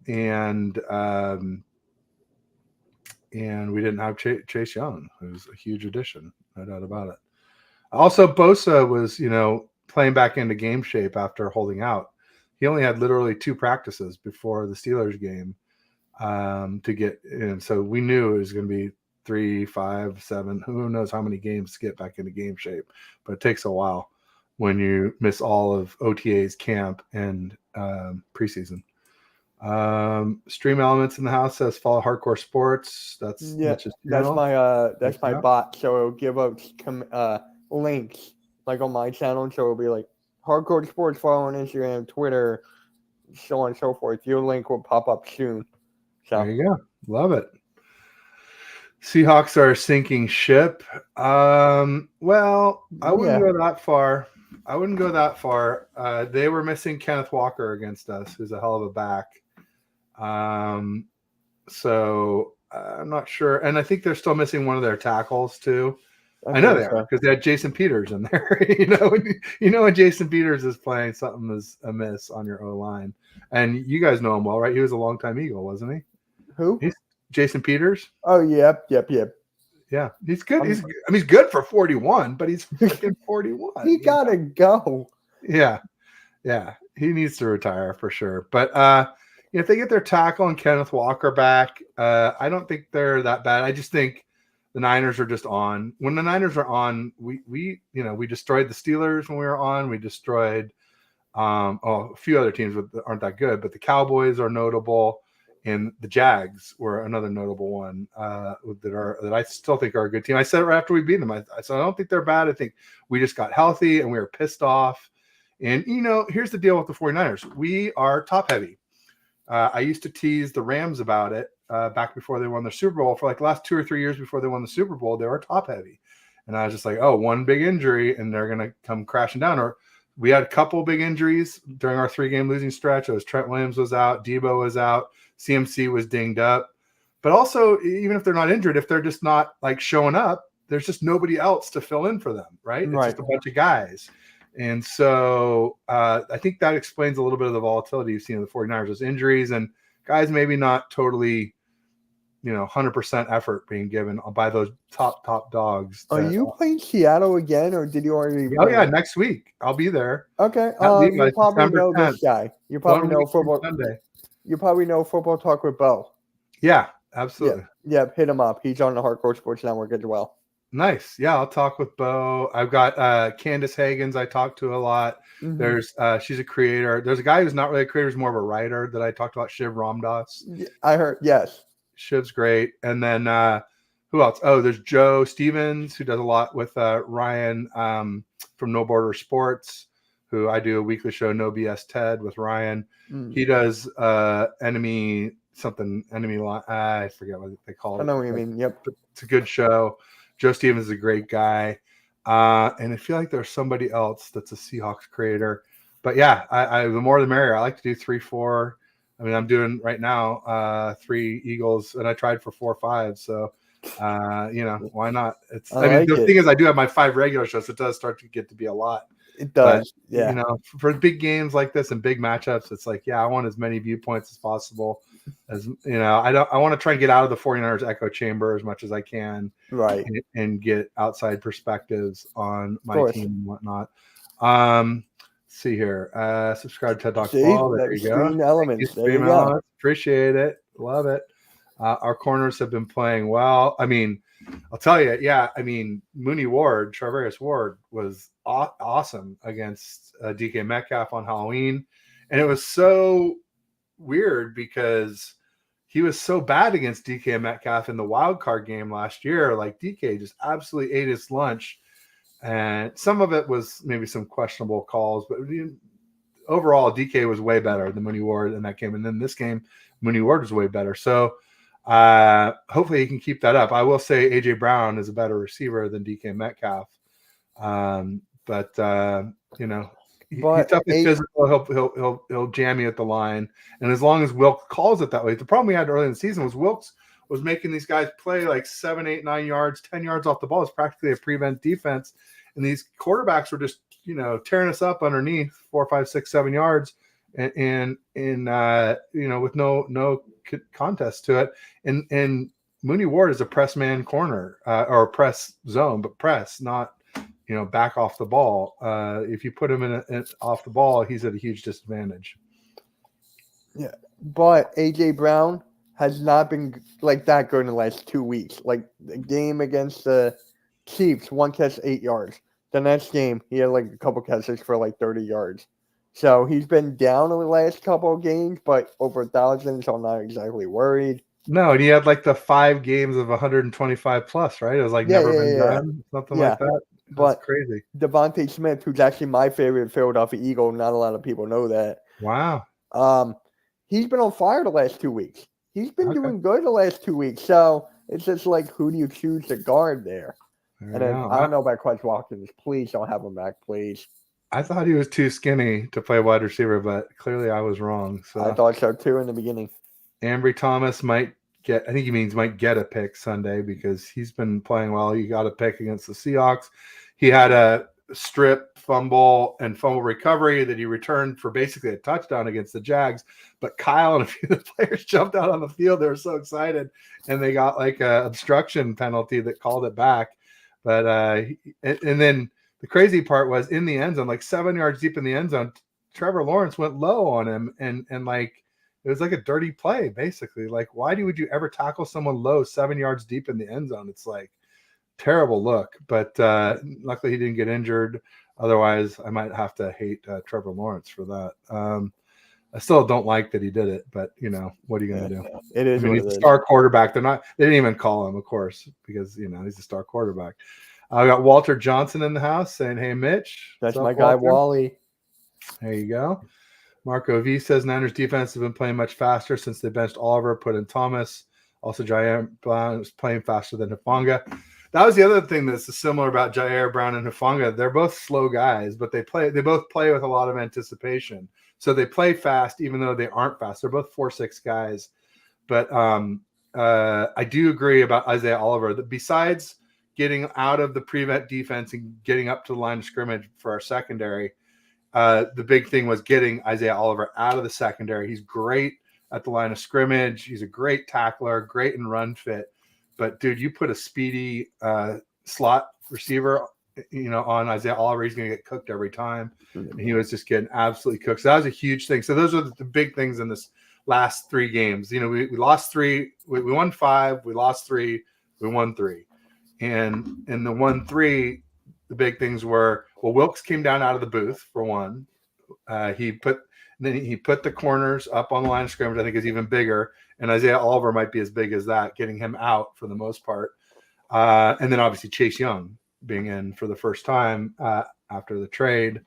we didn't have Chase Young, who's a huge addition, no doubt about it. Also, Bosa was, playing back into game shape after holding out. He only had literally 2 practices before the Steelers game to get in. So we knew it was going to be 3, 5, 7, who knows how many games to get back into game shape. But it takes a while when you miss all of OTA's camp and preseason. Stream Elements in the house says follow Hardcore Sports. That's Mitch's channel. That's my bot. So it'll give out links like on my channel. So it'll be like Hardcore Sports, follow on Instagram, Twitter, so on and so forth. Your link will pop up soon. So there you go. Love it. Seahawks are a sinking ship. Well, I wouldn't go that far. They were missing Kenneth Walker against us, who's a hell of a back. So I'm not sure. And I think they're still missing one of their tackles too. I know they are because they had Jason Peters in there. When Jason Peters is playing, something is amiss on your O-line. And you guys know him well, right? He was a longtime Eagle, wasn't he? Who? He's Jason Peters. Oh, yep. Yeah, he's good. He's good for 41, but he's freaking 41. He gotta go. Yeah. He needs to retire for sure. But if they get their tackle and Kenneth Walker back, I don't think they're that bad. I just think the Niners are just on. When the Niners are on, we destroyed the Steelers when we were on. We destroyed a few other teams that aren't that good, but the Cowboys are notable. And the Jags were another notable one that I still think are a good team. I said it right after we beat them. I said I don't think they're bad. I think we just got healthy and we were pissed off. And, here's the deal with the 49ers. We are top heavy. I used to tease the Rams about it back before they won their Super Bowl. For like the last 2 or 3 years before they won the Super Bowl, they were top heavy. And I was just like, oh, one big injury and they're going to come crashing down. Or we had a couple big injuries during our 3-game losing stretch. It was Trent Williams was out. Debo was out. CMC was dinged up. But also, even if they're not injured, if they're just not like showing up, there's just nobody else to fill in for them, right? It's just a bunch of guys. And so I think that explains a little bit of the volatility you've seen in the 49ers, those injuries and guys maybe not totally, 100% effort being given by those top dogs. Are you playing Seattle again, or did you already? Oh, yeah, next week. I'll be there. Okay. You probably know this guy. You probably know football. Sunday. You probably know Football Talk with Bo. Yeah, absolutely. Yeah, hit him up. He's on the Hardcore Sports Network as well. Nice. Yeah, I'll talk with Bo. I've got Candace Hagens I talk to a lot. Mm-hmm. There's she's a creator. There's a guy who's not really a creator, who's more of a writer that I talked about, Shiv Ramdas. I heard, yes. Shiv's great. And then who else? Oh, there's Joe Stevens, who does a lot with Ryan from No Border Sports, who I do a weekly show, No BS Ted, with Ryan. He does enemy line. I forget what they call it. I know what you mean. Yep. It's a good show. Joe Stevens is a great guy. And I feel like there's somebody else that's a Seahawks creator. But yeah, I the more the merrier. I like to do 3, 4. I mean, I'm doing right now 3 Eagles, and I tried for 4 or 5. So, why not? The thing is, I do have my 5 regular shows. So it does start to get to be a lot. It does. But, yeah. For big games like this and big matchups, it's like, I want as many viewpoints as possible. I want to try and get out of the 49ers echo chamber as much as I can. Right. And get outside perspectives on my team and whatnot. Let's see here. Subscribe to TED Talks Ball. There you go. Elements. There you go. Appreciate it. Love it. Our corners have been playing well. I mean, I'll tell you, Charvarius Ward was awesome against DK Metcalf on Halloween. And it was so weird because he was so bad against DK Metcalf in the wild card game last year. Like, DK just absolutely ate his lunch. And some of it was maybe some questionable calls, but overall, DK was way better than Mooney Ward in that game. And then this game, Mooney Ward was way better. So hopefully he can keep that up. I will say AJ Brown is a better receiver than DK Metcalf. But he's definitely physical. He'll jam you at the line. And as long as Wilkes calls it that way, the problem we had early in the season was Wilkes was making these guys play like 7, 8, 9 yards, 10 yards off the ball. It's practically a prevent defense. And these quarterbacks were just, tearing us up underneath 4, 5, 6, 7 yards and with no contest to it. And Mooney Ward is a press man corner or press zone, but press, not, back off the ball. If you put him in off the ball, he's at a huge disadvantage. Yeah. But AJ Brown has not been like that good in the last 2 weeks. Like the game against the Chiefs, one catch, 8 yards. The next game, he had like a couple catches for like 30 yards. So he's been down in the last couple of games, but over 1,000, so I'm not exactly worried. No, and he had like the 5 games of 125 plus, right? It was like Yeah, never yeah, been yeah, done, something yeah. like that. That's But crazy. Devontae Smith, who's actually my favorite Philadelphia Eagle, not a lot of people know that. Wow. He's been on fire the last 2 weeks. He's been Okay. doing good the last 2 weeks. So it's just like, who do you choose to guard there? There And you then go. I don't know about Quez Watkins. Please don't have him back, please. I thought he was too skinny to play wide receiver, but clearly I was wrong. I So thought so too in the beginning. Ambry Thomas might get, I think he means might get a pick Sunday because he's been playing well. He got a pick against the Seahawks. He had a strip, fumble, and fumble recovery that he returned for basically a touchdown against the Jags. But Kyle and a few of the players jumped out on the field. They were so excited, and they got like a obstruction penalty that called it back. But and then the crazy part was in the end zone, like 7 yards deep in the end zone, Trevor Lawrence went low on him, and like it was like a dirty play, basically. Like, why would you ever tackle someone low 7 yards deep in the end zone? It's like terrible look. But luckily he didn't get injured. Otherwise, I might have to hate Trevor Lawrence for that. I still don't like that he did it, but what are you going to do? It is. I mean, he's a star quarterback. They didn't even call him, of course, because he's a star quarterback. I got Walter Johnson in the house saying, "Hey, Mitch." That's my guy, Wally. There you go. Marco V says Niners defense has been playing much faster since they benched Oliver, put in Thomas. Also, Jair Brown is playing faster than Hufanga. That was the other thing that's similar about Jair Brown and Hufanga. They're both slow guys, but they both play with a lot of anticipation. So they play fast, even though they aren't fast. They're both 4.6 guys. But I do agree about Isaiah Oliver that besides getting out of the prevent defense and getting up to the line of scrimmage for our secondary, the big thing was getting Isaiah Oliver out of the secondary. He's great at the line of scrimmage. He's a great tackler, great in run fit. But dude, you put a speedy slot receiver, on Isaiah Oliver, he's going to get cooked every time. And he was just getting absolutely cooked. So that was a huge thing. So those are the big things in this last 3 games. We lost 3, we won 5, we lost 3, we won 3. And in the 1-3, the big things were, Wilkes came down out of the booth for one. He put the corners up on the line of scrimmage. I think is even bigger. And Isaiah Oliver might be as big as that, getting him out for the most part. And then obviously Chase Young being in for the first time after the trade.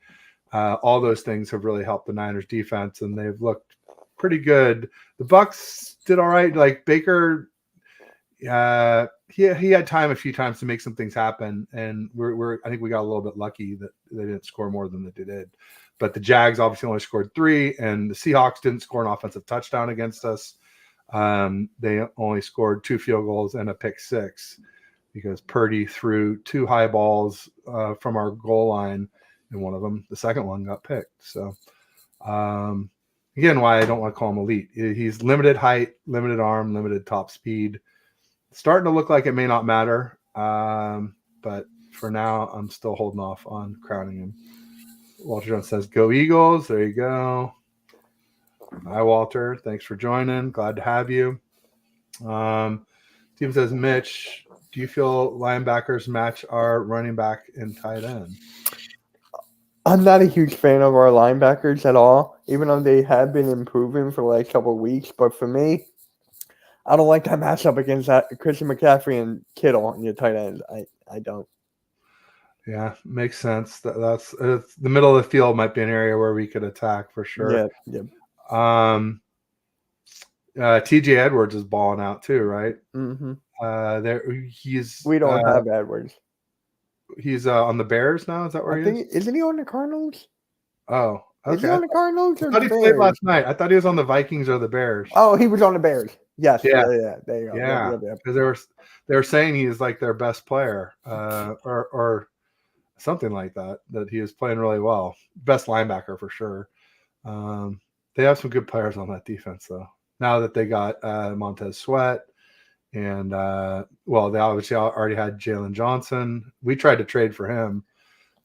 All those things have really helped the Niners defense, and they've looked pretty good. The Bucs did all right. Like Baker, he had time a few times to make some things happen, and I think we got a little bit lucky that they didn't score more than they did. But the Jags obviously only scored 3, and the Seahawks didn't score an offensive touchdown against us. They only scored 2 field goals and a pick 6 because Purdy threw 2 high balls from our goal line, and one of them, the second one, got picked. So again, why I don't want to call him elite. He's limited height, limited arm, limited top speed. Starting to look like it may not matter, but for now, I'm still holding off on crowning him. Walter Jones says, "Go Eagles." There you go. Hi, Walter. Thanks for joining. Glad to have you. Steve says, "Mitch, do you feel linebackers match our running back and tight end?" I'm not a huge fan of our linebackers at all, even though they have been improving for the last couple of weeks. But for me, I don't like that matchup against Christian McCaffrey and Kittle on your tight end. I don't. Yeah, makes sense. That's the middle of the field might be an area where we could attack for sure. Yeah. TJ Edwards is balling out too, right? Mm-hmm. We don't have Edwards. He's on the Bears now. Is that where he is? Isn't he on the Cardinals? Oh, okay. Is he on the Cardinals? I thought he played last night. I thought he was on the Vikings or the Bears. Oh, he was on the Bears. Yes. Yeah. There you go. Yeah. Because they were saying he is like their best player, or something like that. That he is playing really well. Best linebacker for sure. They have some good players on that defense though. Now that they got Montez Sweat. And, they obviously already had Jalen Johnson. We tried to trade for him.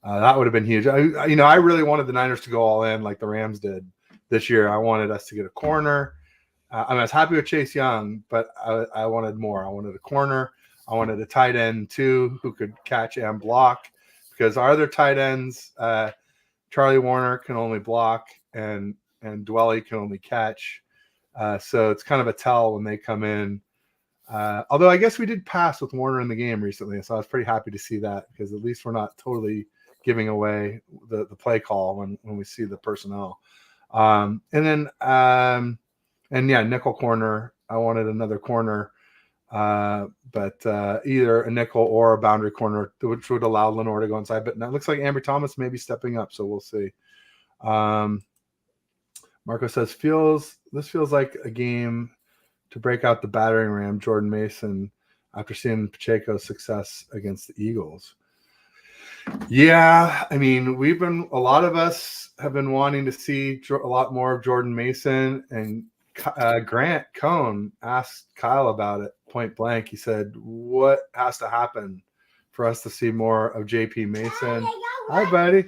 That would have been huge. I really wanted the Niners to go all in like the Rams did this year. I wanted us to get a corner. I was happy with Chase Young, but I wanted more. I wanted a corner. I wanted a tight end too who could catch and block, because our other tight ends, Charlie Warner can only block and Dwelly can only catch. So it's kind of a tell when they come in. Although I guess we did pass with Warner in the game recently, so I was pretty happy to see that, because at least we're not totally giving away the play call when we see the personnel. And nickel corner. I wanted another corner, but either a nickel or a boundary corner, which would allow Lenore to go inside. But now it looks like Ambry Thomas may be stepping up, so we'll see. Marco says, this feels like a game to break out the battering ram, Jordan Mason, after seeing Pacheco's success against the Eagles. Yeah, I mean, a lot of us have been wanting to see a lot more of Jordan Mason, and Grant Cohn asked Kyle about it point blank. He said, what has to happen for us to see more of JP Mason? Hi, buddy.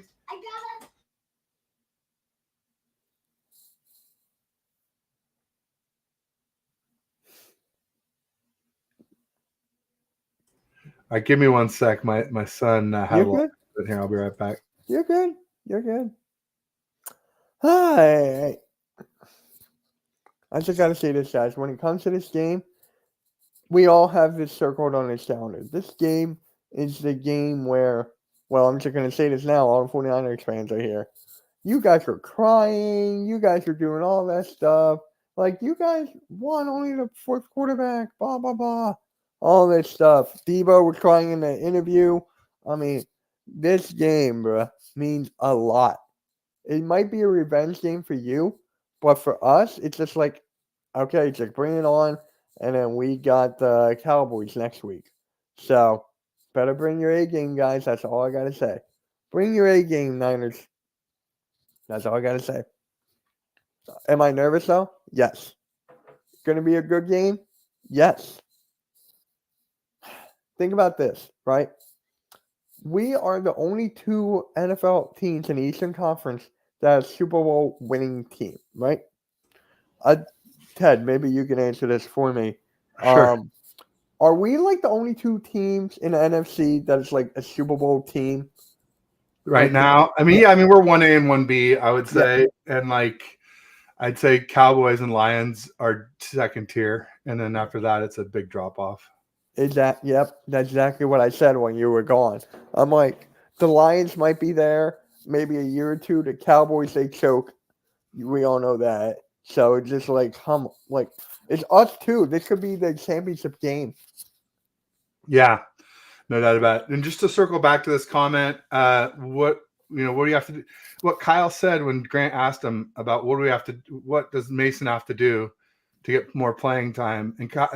All right, give me 1 sec. My son had a lot of here. I'll be right back. You're good. You're good. Hi. I just gotta say this, guys. When it comes to this game, we all have this circled on this calendar. This game is the game where, well, I'm just gonna say this now. All the 49ers fans are here. You guys are crying. You guys are doing all that stuff. Like, you guys won only the fourth quarterback. Blah blah blah. All this stuff. Debo was crying in the interview. I mean, this game, bruh, means a lot. It might be a revenge game for you, but for us, it's just like, okay, just bring it on. And then we got the Cowboys next week. So, better bring your A game, guys. That's all I got to say. Bring your A game, Niners. That's all I got to say. Am I nervous, though? Yes. Going to be a good game? Yes. Think about this, right? We are the only two NFL teams in the Eastern Conference that have Super Bowl winning team, right? Ted, maybe you can answer this for me. Sure. Are we like the only two teams in the NFC that is like a Super Bowl team right now? I mean, we're 1A and 1B, I would say. Yeah. And I'd say Cowboys and Lions are second tier. And then after that, it's a big drop off. Yep, that's exactly what I said when you were gone. I'm like, the Lions might be there maybe a year or two. The Cowboys, they choke. We all know that. So it's just like, it's us too. This could be the championship game. Yeah, no doubt about it. And just to circle back to this comment, what do you have to do? What Kyle said when Grant asked him about what does Mason have to do to get more playing time, and Kyle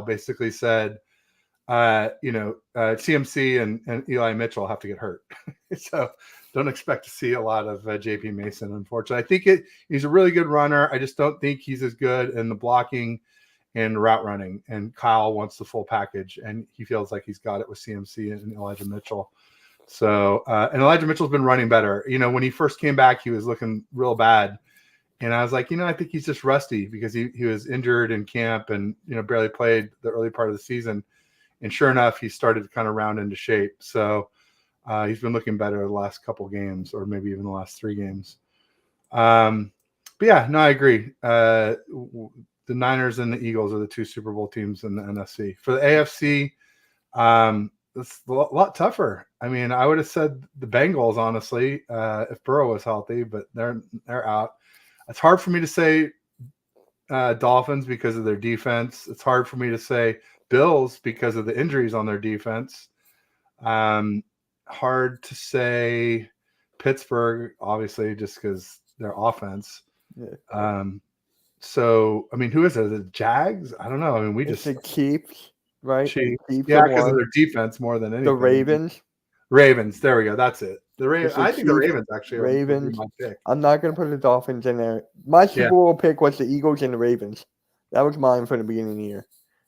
basically said, CMC and Eli Mitchell have to get hurt. So don't expect to see a lot of JP Mason, unfortunately. I think he's a really good runner. I just don't think he's as good in the blocking and route running. And Kyle wants the full package, and he feels like he's got it with CMC and Elijah Mitchell. So, and Elijah Mitchell's been running better. When he first came back, he was looking real bad. And I was like, I think he's just rusty because he was injured in camp and, barely played the early part of the season. And sure enough, he started to kind of round into shape. So he's been looking better the last couple games, or maybe even the last 3 games. But yeah, no, I agree. The Niners and the Eagles are the 2 Super Bowl teams in the NFC. For the AFC, it's a lot tougher. I mean, I would have said the Bengals, honestly, if Burrow was healthy, but they're out. It's hard for me to say Dolphins because of their defense. It's hard for me to say Bills because of the injuries on their defense. Hard to say Pittsburgh, obviously, just because their offense. Yeah. So, I mean, who is it? The Jags? I don't know. I mean, the Chiefs, right? Chiefs. Yeah, because of their defense more than anything. The Ravens. Ravens. There we go. That's it. The Ravens. I think the Ravens actually Ravens. are my pick. I'm not going to put the Dolphins in there. My Super Bowl pick was the Eagles and the Ravens. That was mine from the beginning of the year.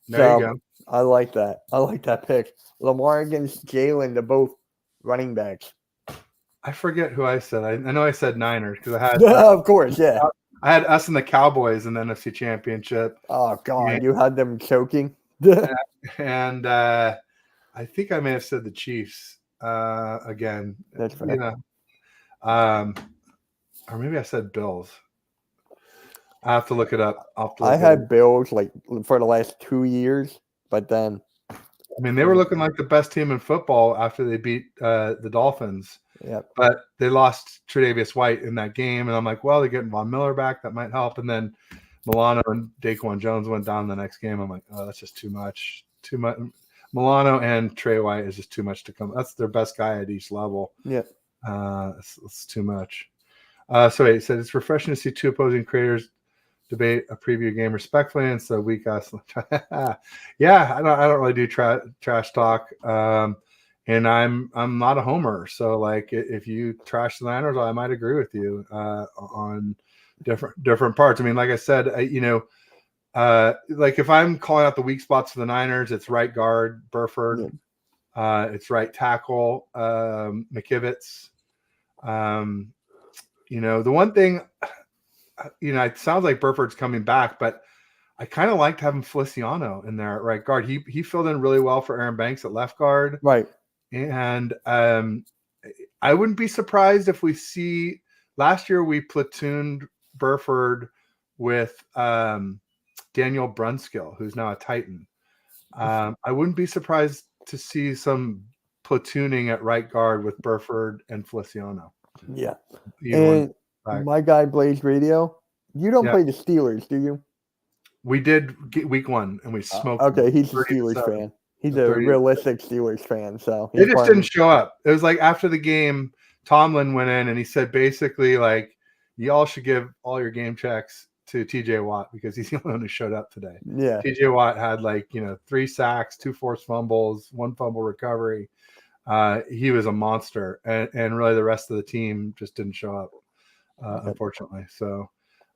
There you go. I like that. I like that pick. Lamar against Jalen, they're both running backs. I forget who I said. I know I said Niners because I had. Of course, yeah. I had us and the Cowboys in the NFC Championship. Oh God, Yeah. you had them choking. And I think I may have said the Chiefs again. That's fair. You know, or maybe I said Bills. I have to look it up. I had Bills like for the last 2 years, but then I mean, they were looking like the best team in football after they beat the Dolphins. Yep. But they lost Tre'Davious White in that game, and I'm like, well, they're getting Von Miller back. That might help. And then Milano and Daquan Jones went down the next game. I'm like, oh, that's just too much. Too much. Milano and Trey White is just too much to come. That's their best guy at each level. Yeah. It's too much. So he said it's refreshing to see two opposing creators debate a preview game respectfully instead of weak ass. Yeah, I don't really do trash talk. And I'm not a homer, so like if you trash the Niners, I might agree with you on different parts. I mean, like I said, like if I'm calling out the weak spots for the Niners, it's right guard Burford, it's right tackle McKivitz. The one thing, it sounds like Burford's coming back, but I kind of liked having Feliciano in there at right guard. He filled in really well for Aaron Banks at left guard, right. And I wouldn't be surprised if we see. Last year we platooned Burford with Daniel Brunskill, who's now a Titan. I wouldn't be surprised to see some platooning at right guard with Burford and Feliciano. Yeah. And my guy Blaze Radio, you don't play the Steelers, do you? We did week 1 and we smoked. Okay, he's a Steelers fan. He's a realistic Steelers fan, so they just didn't show up. It was like after the game, Tomlin went in and he said basically like, y'all should give all your game checks to TJ Watt because he's the only one who showed up today. Yeah. TJ Watt had 3 sacks, 2 forced fumbles, 1 fumble recovery. He was a monster, and really the rest of the team just didn't show up, unfortunately. So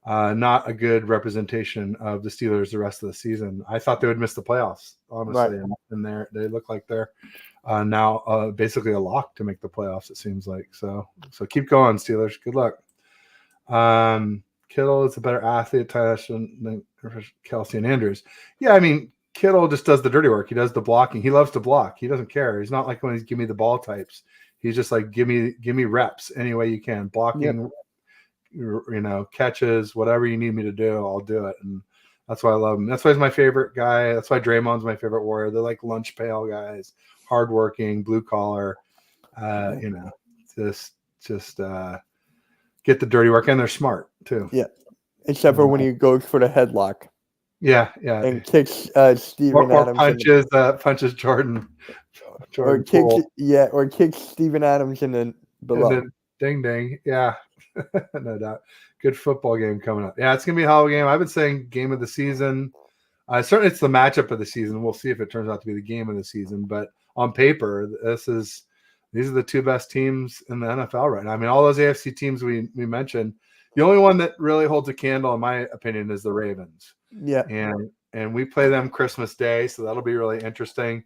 not a good representation of the Steelers the rest of the season. I thought they would miss the playoffs, honestly, right. And they look like they're now basically a lock to make the playoffs. It seems like so keep going, Steelers. Good luck. Kittle is a better athlete than Kelsey and Andrews. Yeah, I mean Kittle just does the dirty work. He does the blocking. He loves to block. He doesn't care. He's not like when he's give me the ball types. He's just like give me reps any way you can. Blocking. Yep. Catches, whatever you need me to do, I'll do it. And that's why I love him. That's why he's my favorite guy. That's why Draymond's my favorite Warrior. They're like lunch pail guys, hardworking, blue collar, just get the dirty work. And they're smart too. Yeah. Except for when he goes for the headlock. Yeah. And kicks Steven Adams. Punches Jordan. Or kicks Steven Adams in the below. And then ding. Yeah. No doubt. Good football game coming up. Yeah, it's gonna be a hell of a game. I've been saying game of the season. Certainly it's the matchup of the season. We'll see if it turns out to be the game of the season. But on paper, these are the 2 best teams in the NFL right now. I mean, all those AFC teams we mentioned, the only one that really holds a candle, in my opinion, is the Ravens. Yeah. And we play them Christmas Day, so that'll be really interesting.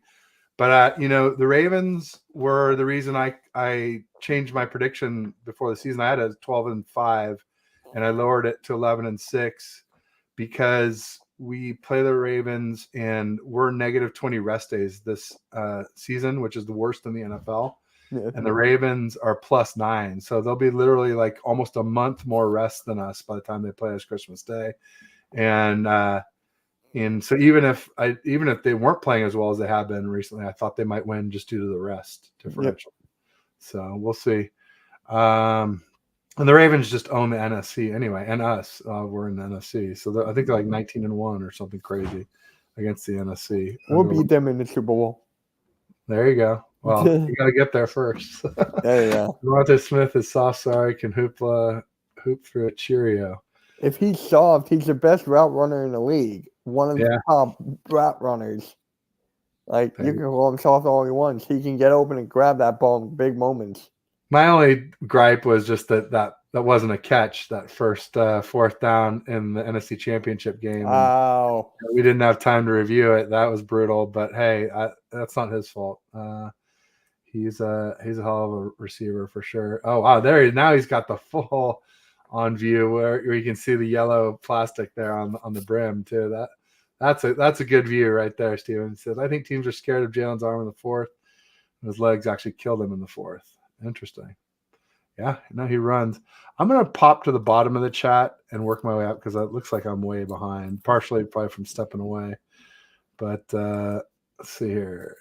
But the Ravens were the reason I changed my prediction before the season. I had a 12-5, and I lowered it to 11-6 because we play the Ravens and we're negative 20 rest days this season, which is the worst in the NFL. Yeah. And the Ravens are +9, so they'll be literally like almost a month more rest than us by the time they play us Christmas Day. And so even if they weren't playing as well as they have been recently, I thought they might win just due to the rest differential. Yep. So we'll see. And the Ravens just own the NFC anyway, and us. We're in the NFC, so I think they're like 19-1 or something crazy against the NFC. We'll beat them in the Super Bowl. There you go. Well, you got to get there first. There you go. Devontae Smith is soft. Sorry, can hoop through a Cheerio. If he's soft, he's the best route runner in the league. One of the top route runners. Like, you can call him soft all he wants. He can get open and grab that ball in big moments. My only gripe was just that wasn't a catch, that first 4th down in the NFC Championship game. Wow. We didn't have time to review it. That was brutal. But, hey, that's not his fault. He's a hell of a receiver for sure. Oh, wow. Now he's got the full on view where you can see the yellow plastic there on the brim too. That's a good view right there, Steven. He says, I think teams are scared of Jalen's arm in the fourth. His legs actually killed him in the fourth. Interesting. Yeah, no, he runs. I'm going to pop to the bottom of the chat and work my way up because it looks like I'm way behind, partially probably from stepping away. But let's see here.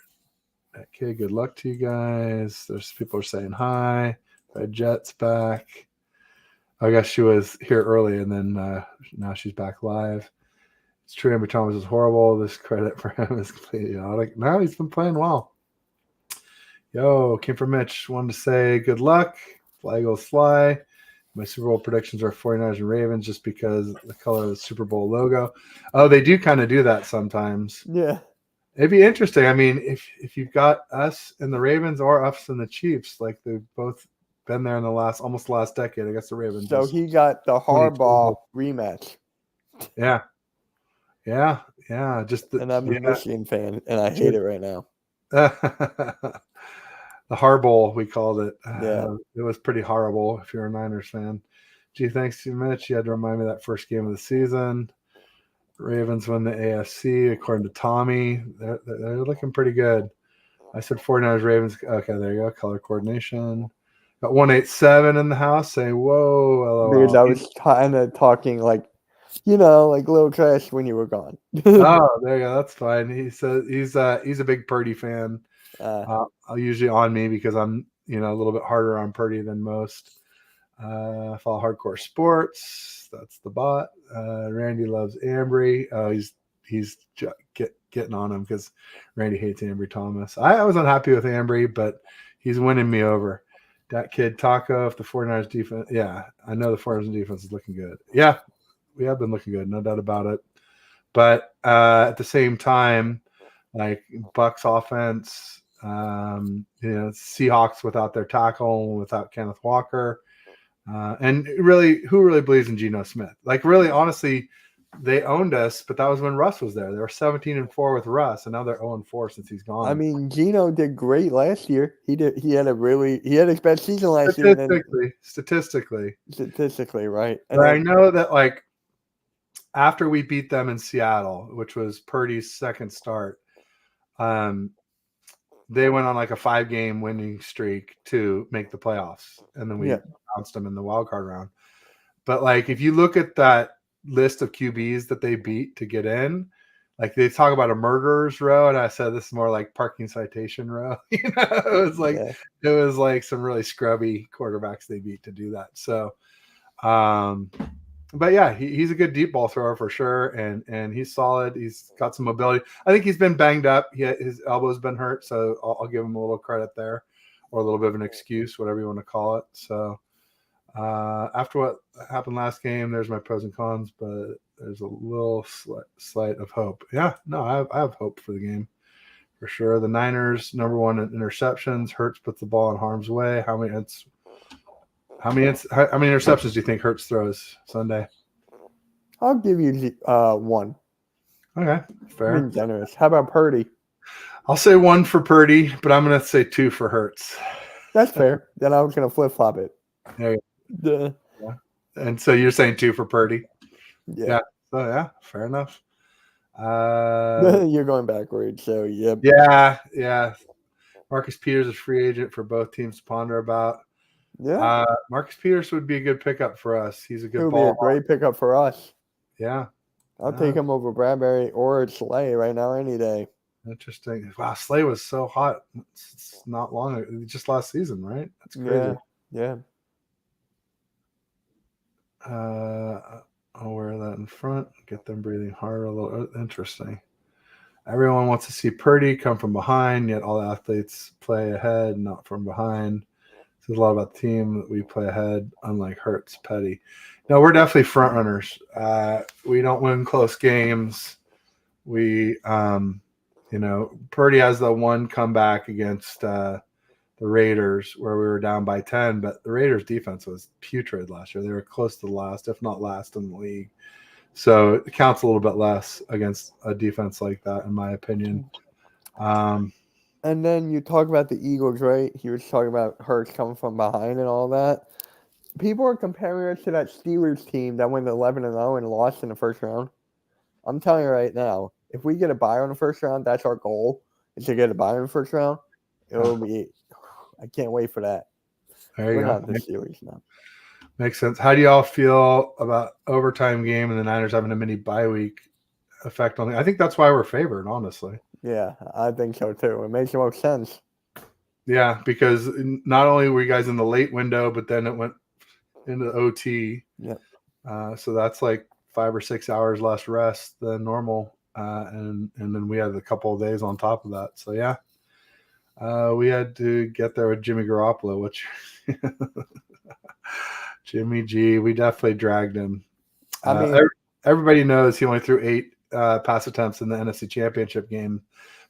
Okay, good luck to you guys. There's people are saying hi. Red Jet's back. I guess she was here early and then now she's back live. It's true, Amber Thomas is horrible. This credit for him is completely idiotic. No, he's been playing well. Yo, came from Mitch. Wanted to say good luck. Fly Eagles fly. My Super Bowl predictions are 49ers and Ravens just because the color of the Super Bowl logo. Oh, they do kind of do that sometimes. Yeah. It'd be interesting. I mean, if you've got us and the Ravens or us and the Chiefs, like they've both been there in almost the last decade. I guess the Ravens. So he got the Harbaugh rematch. Yeah. And I'm a Michigan fan, and I hate it right now. The Harbaugh, we called it. Yeah. It was pretty horrible if you're a Niners fan. Gee, thanks to Mitch. You had to remind me of that first game of the season. Ravens win the AFC, according to Tommy. They're looking pretty good. I said 49ers, Ravens. Okay, there you go. Color coordination. Got 187 in the house saying, whoa. Because I was kind of talking like little trash when you were gone. Oh, there you go. That's fine. He says he's a big Purdy fan. Usually on me because I'm a little bit harder on Purdy than most. Follow Hardcore Sports. That's the bot. Randy loves Ambry. Oh, he's getting on him because Randy hates Ambry Thomas. I was unhappy with Ambry, but he's winning me over. That kid Taco. If the 49ers defense, yeah, I know the 49ers defense is looking good. Yeah, we have been looking good, no doubt about it. But at the same time, like Bucks offense, Seahawks without their tackle, without Kenneth Walker, and really, who really believes in Geno Smith? Like, really, honestly, they owned us, but that was when Russ was there. They were 17-4 with Russ, and now they're 0-4 since he's gone. I mean, Geno did great last year. He had his best season last year. Statistically, right? But I know that like after we beat them in Seattle, which was Purdy's second start, they went on like a 5-game winning streak to make the playoffs, and then we bounced them in the wild card round. But like, if you look at that list of QBs that they beat to get in, like they talk about a murderer's row, and I said this is more like parking citation row. It was like some really scrubby quarterbacks they beat to do that. So, but yeah, he's a good deep ball thrower for sure, and he's solid. He's got some mobility. I think he's been banged up. His elbow's been hurt, so I'll give him a little credit there, or a little bit of an excuse, whatever you want to call it. So after what happened last game, there's my pros and cons, but there's a little slight of hope. Yeah, no, I have hope for the game for sure. The Niners, number one in interceptions. Hurts puts the ball in harm's way. How many interceptions do you think Hurts throws Sunday? I'll give you one. Okay, fair. Being generous. How about Purdy? I'll say one for Purdy, but I'm going to say 2 for Hurts. That's fair. Then I was going to flip-flop it. There you go. Yeah. And so you're saying 2 for Purdy? Yeah. So, yeah, fair enough. You're going backwards, so yep. Yeah. Marcus Peters is a free agent for both teams to ponder about. Yeah. Marcus Peters would be a good pickup for us. He's a good He'll ball. be a great pickup for us. Yeah. I'll take him over Bradbury or Slay right now any day. Interesting. Wow, Slay was so hot. It's not long ago. Just last season, right? That's crazy. Yeah. I'll wear that in front. Get them breathing harder a little. Interesting. Everyone wants to see Purdy come from behind, yet all athletes play ahead, not from behind. Says a lot about the team that we play ahead, unlike Hurts, Petty. No, we're definitely front runners. We don't win close games. We, Purdy has the one comeback against the Raiders where we were down by 10, but the Raiders defense was putrid last year. They were close to the last, if not last in the league. So it counts a little bit less against a defense like that, in my opinion. And then you talk about the Eagles, right? He was talking about Hurts coming from behind and all that. people are comparing us to that Steelers team that went 11-0 and lost in the first round. I'm telling you right now, if we get a bye on the first round, that's our goal. Is to get a bye in the first round. It'll be. I can't wait for that. There you We're go. not the Steelers now. Makes sense. How do y'all feel about overtime game and the Niners having a mini bye week effect on it? I think that's why we're favored, honestly. Yeah, I think so too. It makes the most sense. Yeah, because not only were you guys in the late window, but then it went into OT. Yeah. So that's like 5 or 6 hours less rest than normal. And then we had a couple of days on top of that. So yeah, we had to get there with Jimmy Garoppolo, which Jimmy G, we definitely dragged him. I mean, Everybody knows he only threw 8 pass attempts in the NFC Championship game.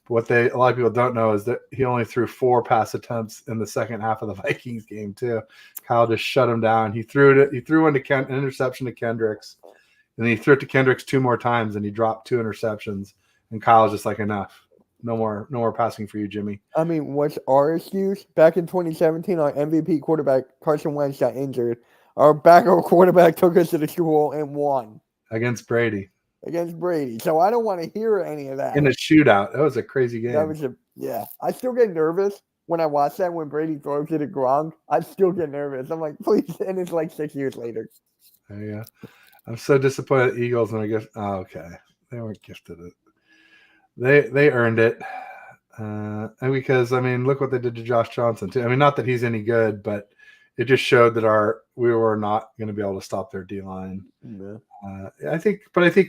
But what a lot of people don't know is that he only threw 4 pass attempts in the second half of the Vikings game too. Kyle just shut him down. He threw an interception to Kendricks, and then he threw it to Kendricks 2 more times, and he dropped 2 interceptions. And Kyle's just like, enough. No more passing for you, Jimmy. I mean, what's our excuse? Back in 2017, our MVP quarterback Carson Wentz got injured. Our backup quarterback took us to the Super Bowl and won Against Brady. Against Brady. So I don't want to hear any of that. In a shootout. That was a crazy game. I still get nervous when I watch that when Brady throws it to Gronk. I still get nervous. I'm like, please. And it's like 6 years later. There you go. I'm so disappointed at Eagles when I guess. Oh, okay. They weren't gifted it. They earned it. And because, I mean, look what they did to Josh Johnson, too. I mean, not that he's any good, but it just showed that we were not going to be able to stop their D-line. Yeah. I think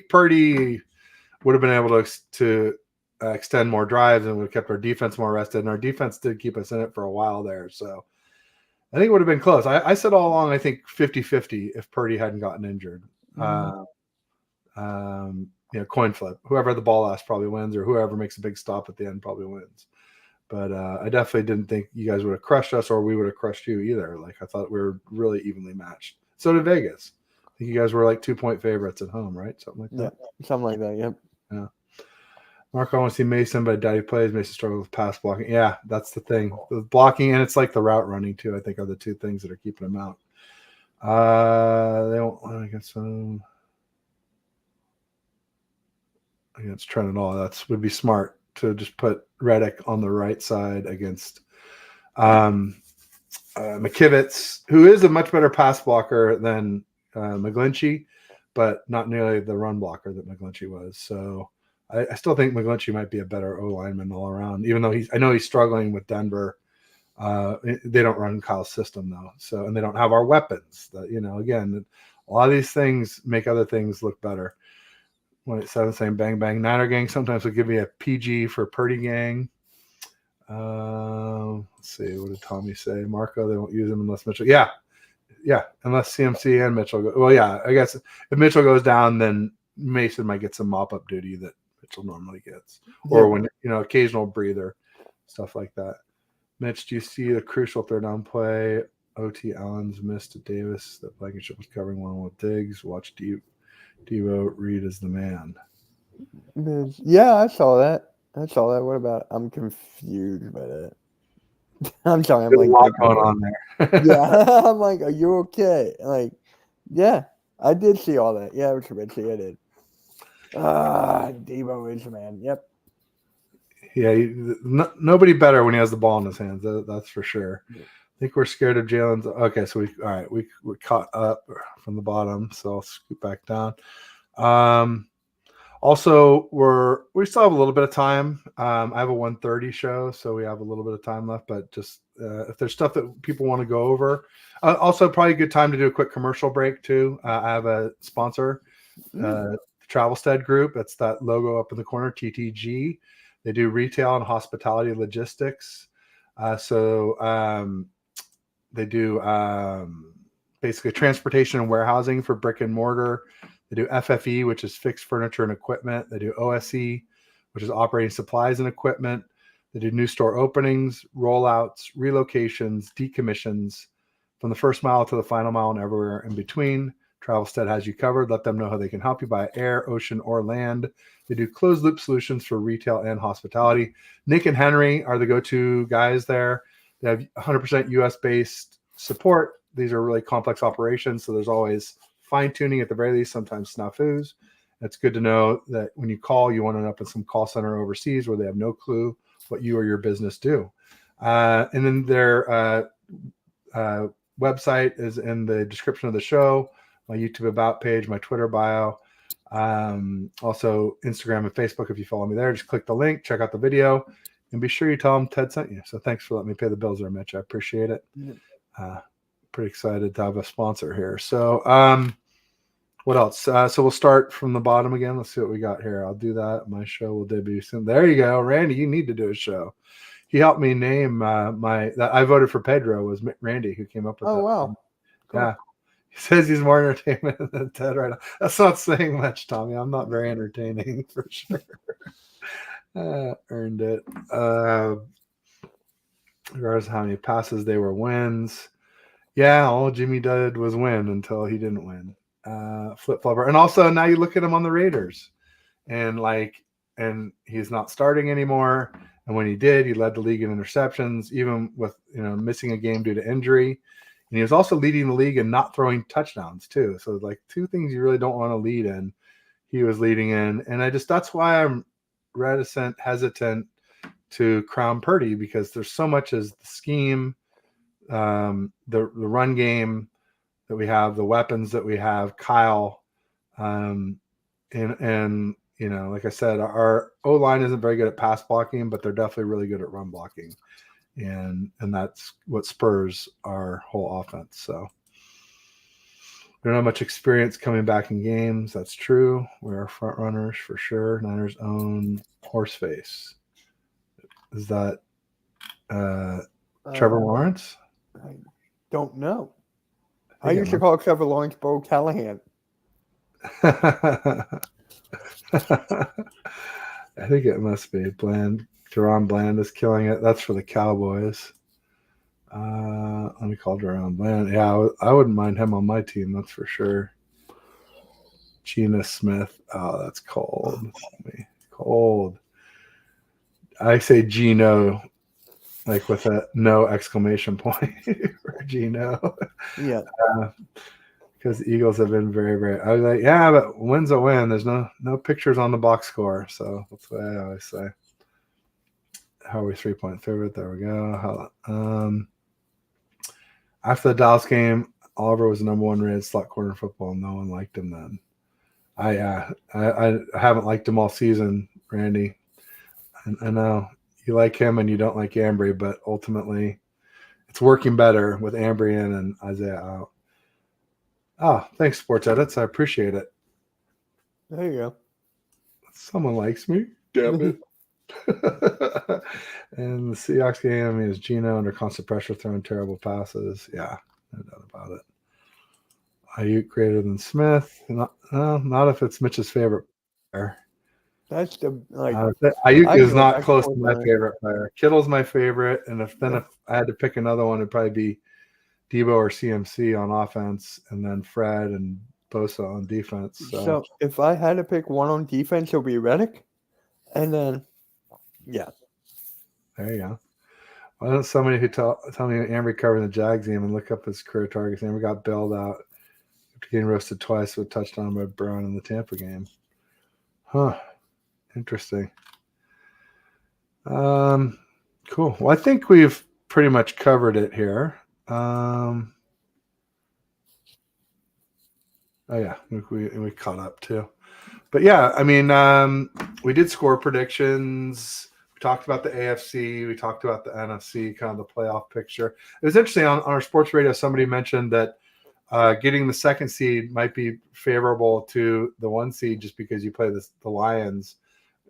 Purdy would have been able to extend more drives and would have kept our defense more rested. And our defense did keep us in it for a while there. So I think it would have been close. I said all along, I think 50-50 if Purdy hadn't gotten injured. Coin flip. Whoever had the ball last probably wins, or whoever makes a big stop at the end probably wins. But I definitely didn't think you guys would have crushed us, or we would have crushed you either. Like, I thought we were really evenly matched. So did Vegas. I think you guys were like 2-point favorites at home, right? Something like that. Yeah, something like that. Yep. Yeah. Mark, I want to see Mason, but Daddy plays. Mason struggles with pass blocking. Yeah, that's the thing. The blocking, and it's like the route running too, I think, are the 2 things that are keeping him out. They won't want against them. Against Trent and all. That would be smart to just put Reddick on the right side against McKivitz, who is a much better pass blocker than McGlinchey, but not nearly the run blocker that McGlinchey was. So I still think McGlinchey might be a better O lineman all around, even though I know he's struggling with Denver. They don't run Kyle's system though, so, and they don't have our weapons. Again, a lot of these things make other things look better. 187 saying bang bang Niner gang. Sometimes will give me a PG for Purdy gang. Let's see, what did Tommy say? Marco, they won't use him unless Mitchell. Yeah, unless CMC and Mitchell go. Well, yeah, I guess if Mitchell goes down, then Mason might get some mop up duty that Mitchell normally gets, or when occasional breather, stuff like that. Mitch, do you see the crucial third down play? OT Allen's missed to Davis. That Blankenship was covering one with Diggs. Watch Devo Reed is the man. Yeah, I saw that. What about? I'm confused by that. I'm sorry. I'm like, a lot going on there. Yeah, I'm like, are you okay? Like, yeah, I did see all that. Yeah, Trubisky, I did. Devo is the man. Yep. Yeah, nobody better when he has the ball in his hands. That's for sure. Yeah. I think we're scared of Jalen's. Okay, so we're caught up from the bottom, so I'll scoot back down. Also, we still have a little bit of time. I have a 1:30 show, so we have a little bit of time left. But just if there's stuff that people want to go over, also probably a good time to do a quick commercial break too. I have a sponsor, Travelstead Group. That's that logo up in the corner, TTG. They do retail and hospitality logistics. They do basically transportation and warehousing for brick and mortar. They do FFE, which is fixed furniture and equipment. They do OSE, which is operating supplies and equipment. They do new store openings, rollouts, relocations, decommissions, from the first mile to the final mile and everywhere in between. Travelstead has you covered. Let them know how they can help you by air, ocean, or land. They do closed loop solutions for retail and hospitality. Nick and Henry are the go-to guys there. They have 100% US-based support. these are really complex operations, so there's always fine tuning at the very least, sometimes snafus. It's good to know that when you call, you want to end up in some call center overseas where they have no clue what you or your business do. And then their website is in the description of the show, my YouTube about page, my Twitter bio, also Instagram and Facebook. If you follow me there, just click the link, check out the video, and be sure you tell them Ted sent you. So thanks for letting me pay the bills there, Mitch. I appreciate it. Pretty excited to have a sponsor here. So what else? So we'll start from the bottom again. Let's see what we got here. I'll do that. My show will debut soon. There you go. Randy, you need to do a show. He helped me name I voted for Pedro was Randy who came up with that. Oh, wow. Cool. Yeah. He says he's more entertainment than Ted right now. That's not saying much, Tommy. I'm not very entertaining for sure. Earned it. Regardless of how many passes they were wins. Yeah, all Jimmy did was win until he didn't win. Flip flopper. And also now you look at him on the Raiders and he's not starting anymore. And when he did, he led the league in interceptions, even with missing a game due to injury. And he was also leading the league in not throwing touchdowns too. So like two things you really don't want to lead in, he was leading in. And that's why I'm hesitant to crown Purdy, because there's so much as the scheme, the run game that we have, the weapons that we have, Kyle, and like I said, our O-line isn't very good at pass blocking, but they're definitely really good at run blocking. And that's what spurs our whole offense. So we don't have much experience coming back in games. That's true. We're front runners for sure. Niners own Horseface. Is that Trevor Lawrence? I don't know. I used to call Trevor Lawrence Bo Callahan. I think it must be Bland. Jerron Bland is killing it. That's for the Cowboys. Let me call Jerron Bland. Yeah, I wouldn't mind him on my team. That's for sure. Gina Smith. Oh, that's cold. Cold. I say Gino, like with a no exclamation point for Gino. Yeah. Because the Eagles have been very, very. I was like, yeah, but win's a win. There's no pictures on the box score, so that's what I always say. How are we 3-point favorite? There we go. After the Dallas game, Oliver was the number one rated slot corner in football. No one liked him then. I haven't liked him all season, Randy. I know you like him and you don't like Ambry, but ultimately it's working better with Ambry in and Isaiah out. Oh, thanks, Sports Edits. I appreciate it. There you go. Someone likes me. Damn it. And the Seahawks game is Gino under constant pressure throwing terrible passes. Yeah, no doubt about it. Ayuk greater than Smith. Not if it's Mitch's favorite player. That's the Ayuk is not close to my favorite player. Kittle's my favorite, and if I had to pick another one, it'd probably be Debo or CMC on offense, and then Fred and Bosa on defense. So if I had to pick one on defense, it would be Reddick, and then there you go. Why don't somebody who tell me Ambry covered the Jags game and look up his career targets? Ambry got bailed out after getting roasted twice with a touchdown by Brown in the Tampa game. Huh. Interesting. Cool. Well, I think we've pretty much covered it here. Oh yeah, we caught up too. But yeah, I mean, we did score predictions. We talked about the AFC. We talked about the NFC, kind of the playoff picture. It was interesting on our sports radio. Somebody mentioned that getting the second seed might be favorable to the one seed just because you play the Lions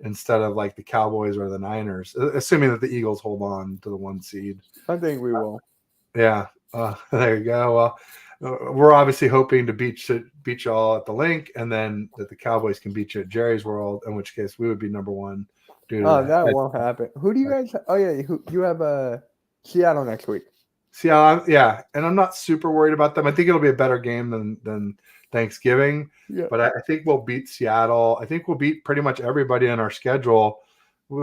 instead of like the Cowboys or the Niners, assuming that the Eagles hold on to the one seed. I think we will. Yeah, there you go. Well, we're obviously hoping to beat y'all at the link, and then that the Cowboys can beat you at Jerry's World, in which case we would be number one. That won't happen. Who do you guys? Oh yeah, you have Seattle next week. Seattle, yeah, and I'm not super worried about them. I think it'll be a better game than Thanksgiving. Yeah. But I think we'll beat Seattle. I think we'll beat pretty much everybody on our schedule.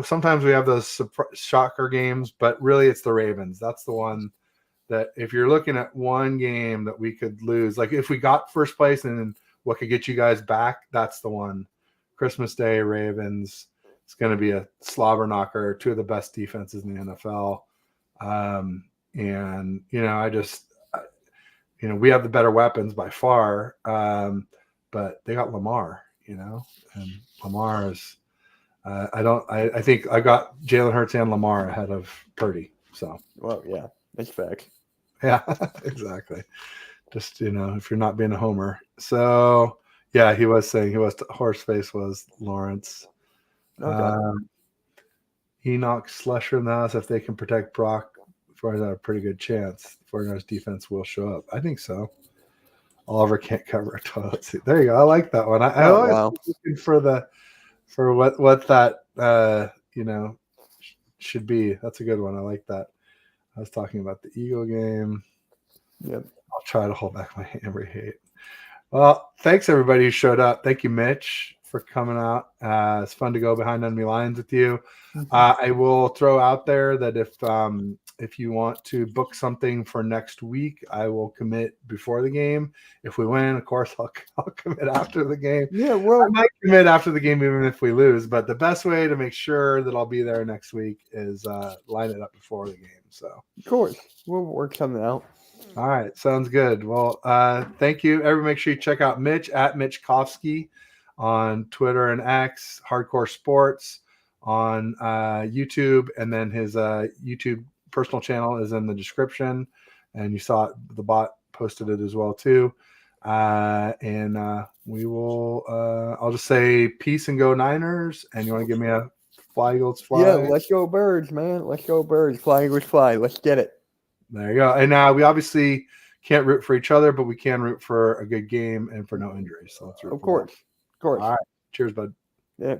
Sometimes we have those shocker games, but really it's the Ravens. That's the one that if you're looking at one game that we could lose, like if we got first place and what could get you guys back, that's the one. Christmas Day, Ravens. It's going to be a slobber knocker, two of the best defenses in the NFL. And, we have the better weapons by far, but they got Lamar, and Lamar is, I think I got Jalen Hurts and Lamar ahead of Purdy. So, well, yeah, that's fact. Yeah, exactly. Just, if you're not being a homer. So, yeah, he was saying Horseface was Lawrence. Okay. Enoch Slusher in the house. If they can protect Brock, 49ers have a pretty good chance. 49ers defense will show up. I think so. Oliver can't cover a toilet seat. There you go. I like that one. I always looking for what that should be. That's a good one. I like that. I was talking about the Eagle game. Yep. I'll try to hold back my Ambry hate. Well, thanks everybody who showed up. Thank you, Mitch, for coming out. It's fun to go behind enemy lines with you. I will throw out there that if you want to book something for next week, I will commit before the game. If we win, of course, I'll commit after the game. Yeah, well, I might commit after the game even if we lose. But the best way to make sure that I'll be there next week is line it up before the game. So, of course, we'll work something out. All right, sounds good. Well, thank you. Everyone, make sure you check out Mitch at Mitch Kofsky on Twitter and X, Hardcore Sports on YouTube, and then his YouTube personal channel is in the description. And you saw it, the bot posted it as well too. And we will. I'll just say peace and go Niners. And you want to give me a Fly Eagles Fly? Yeah, let's go Birds, man. Let's go Birds. Fly Eagles Fly. Let's get it. There you go. And we obviously can't root for each other, but we can root for a good game and for no injuries. So let's root. Of course. All right. Cheers, bud. Yeah.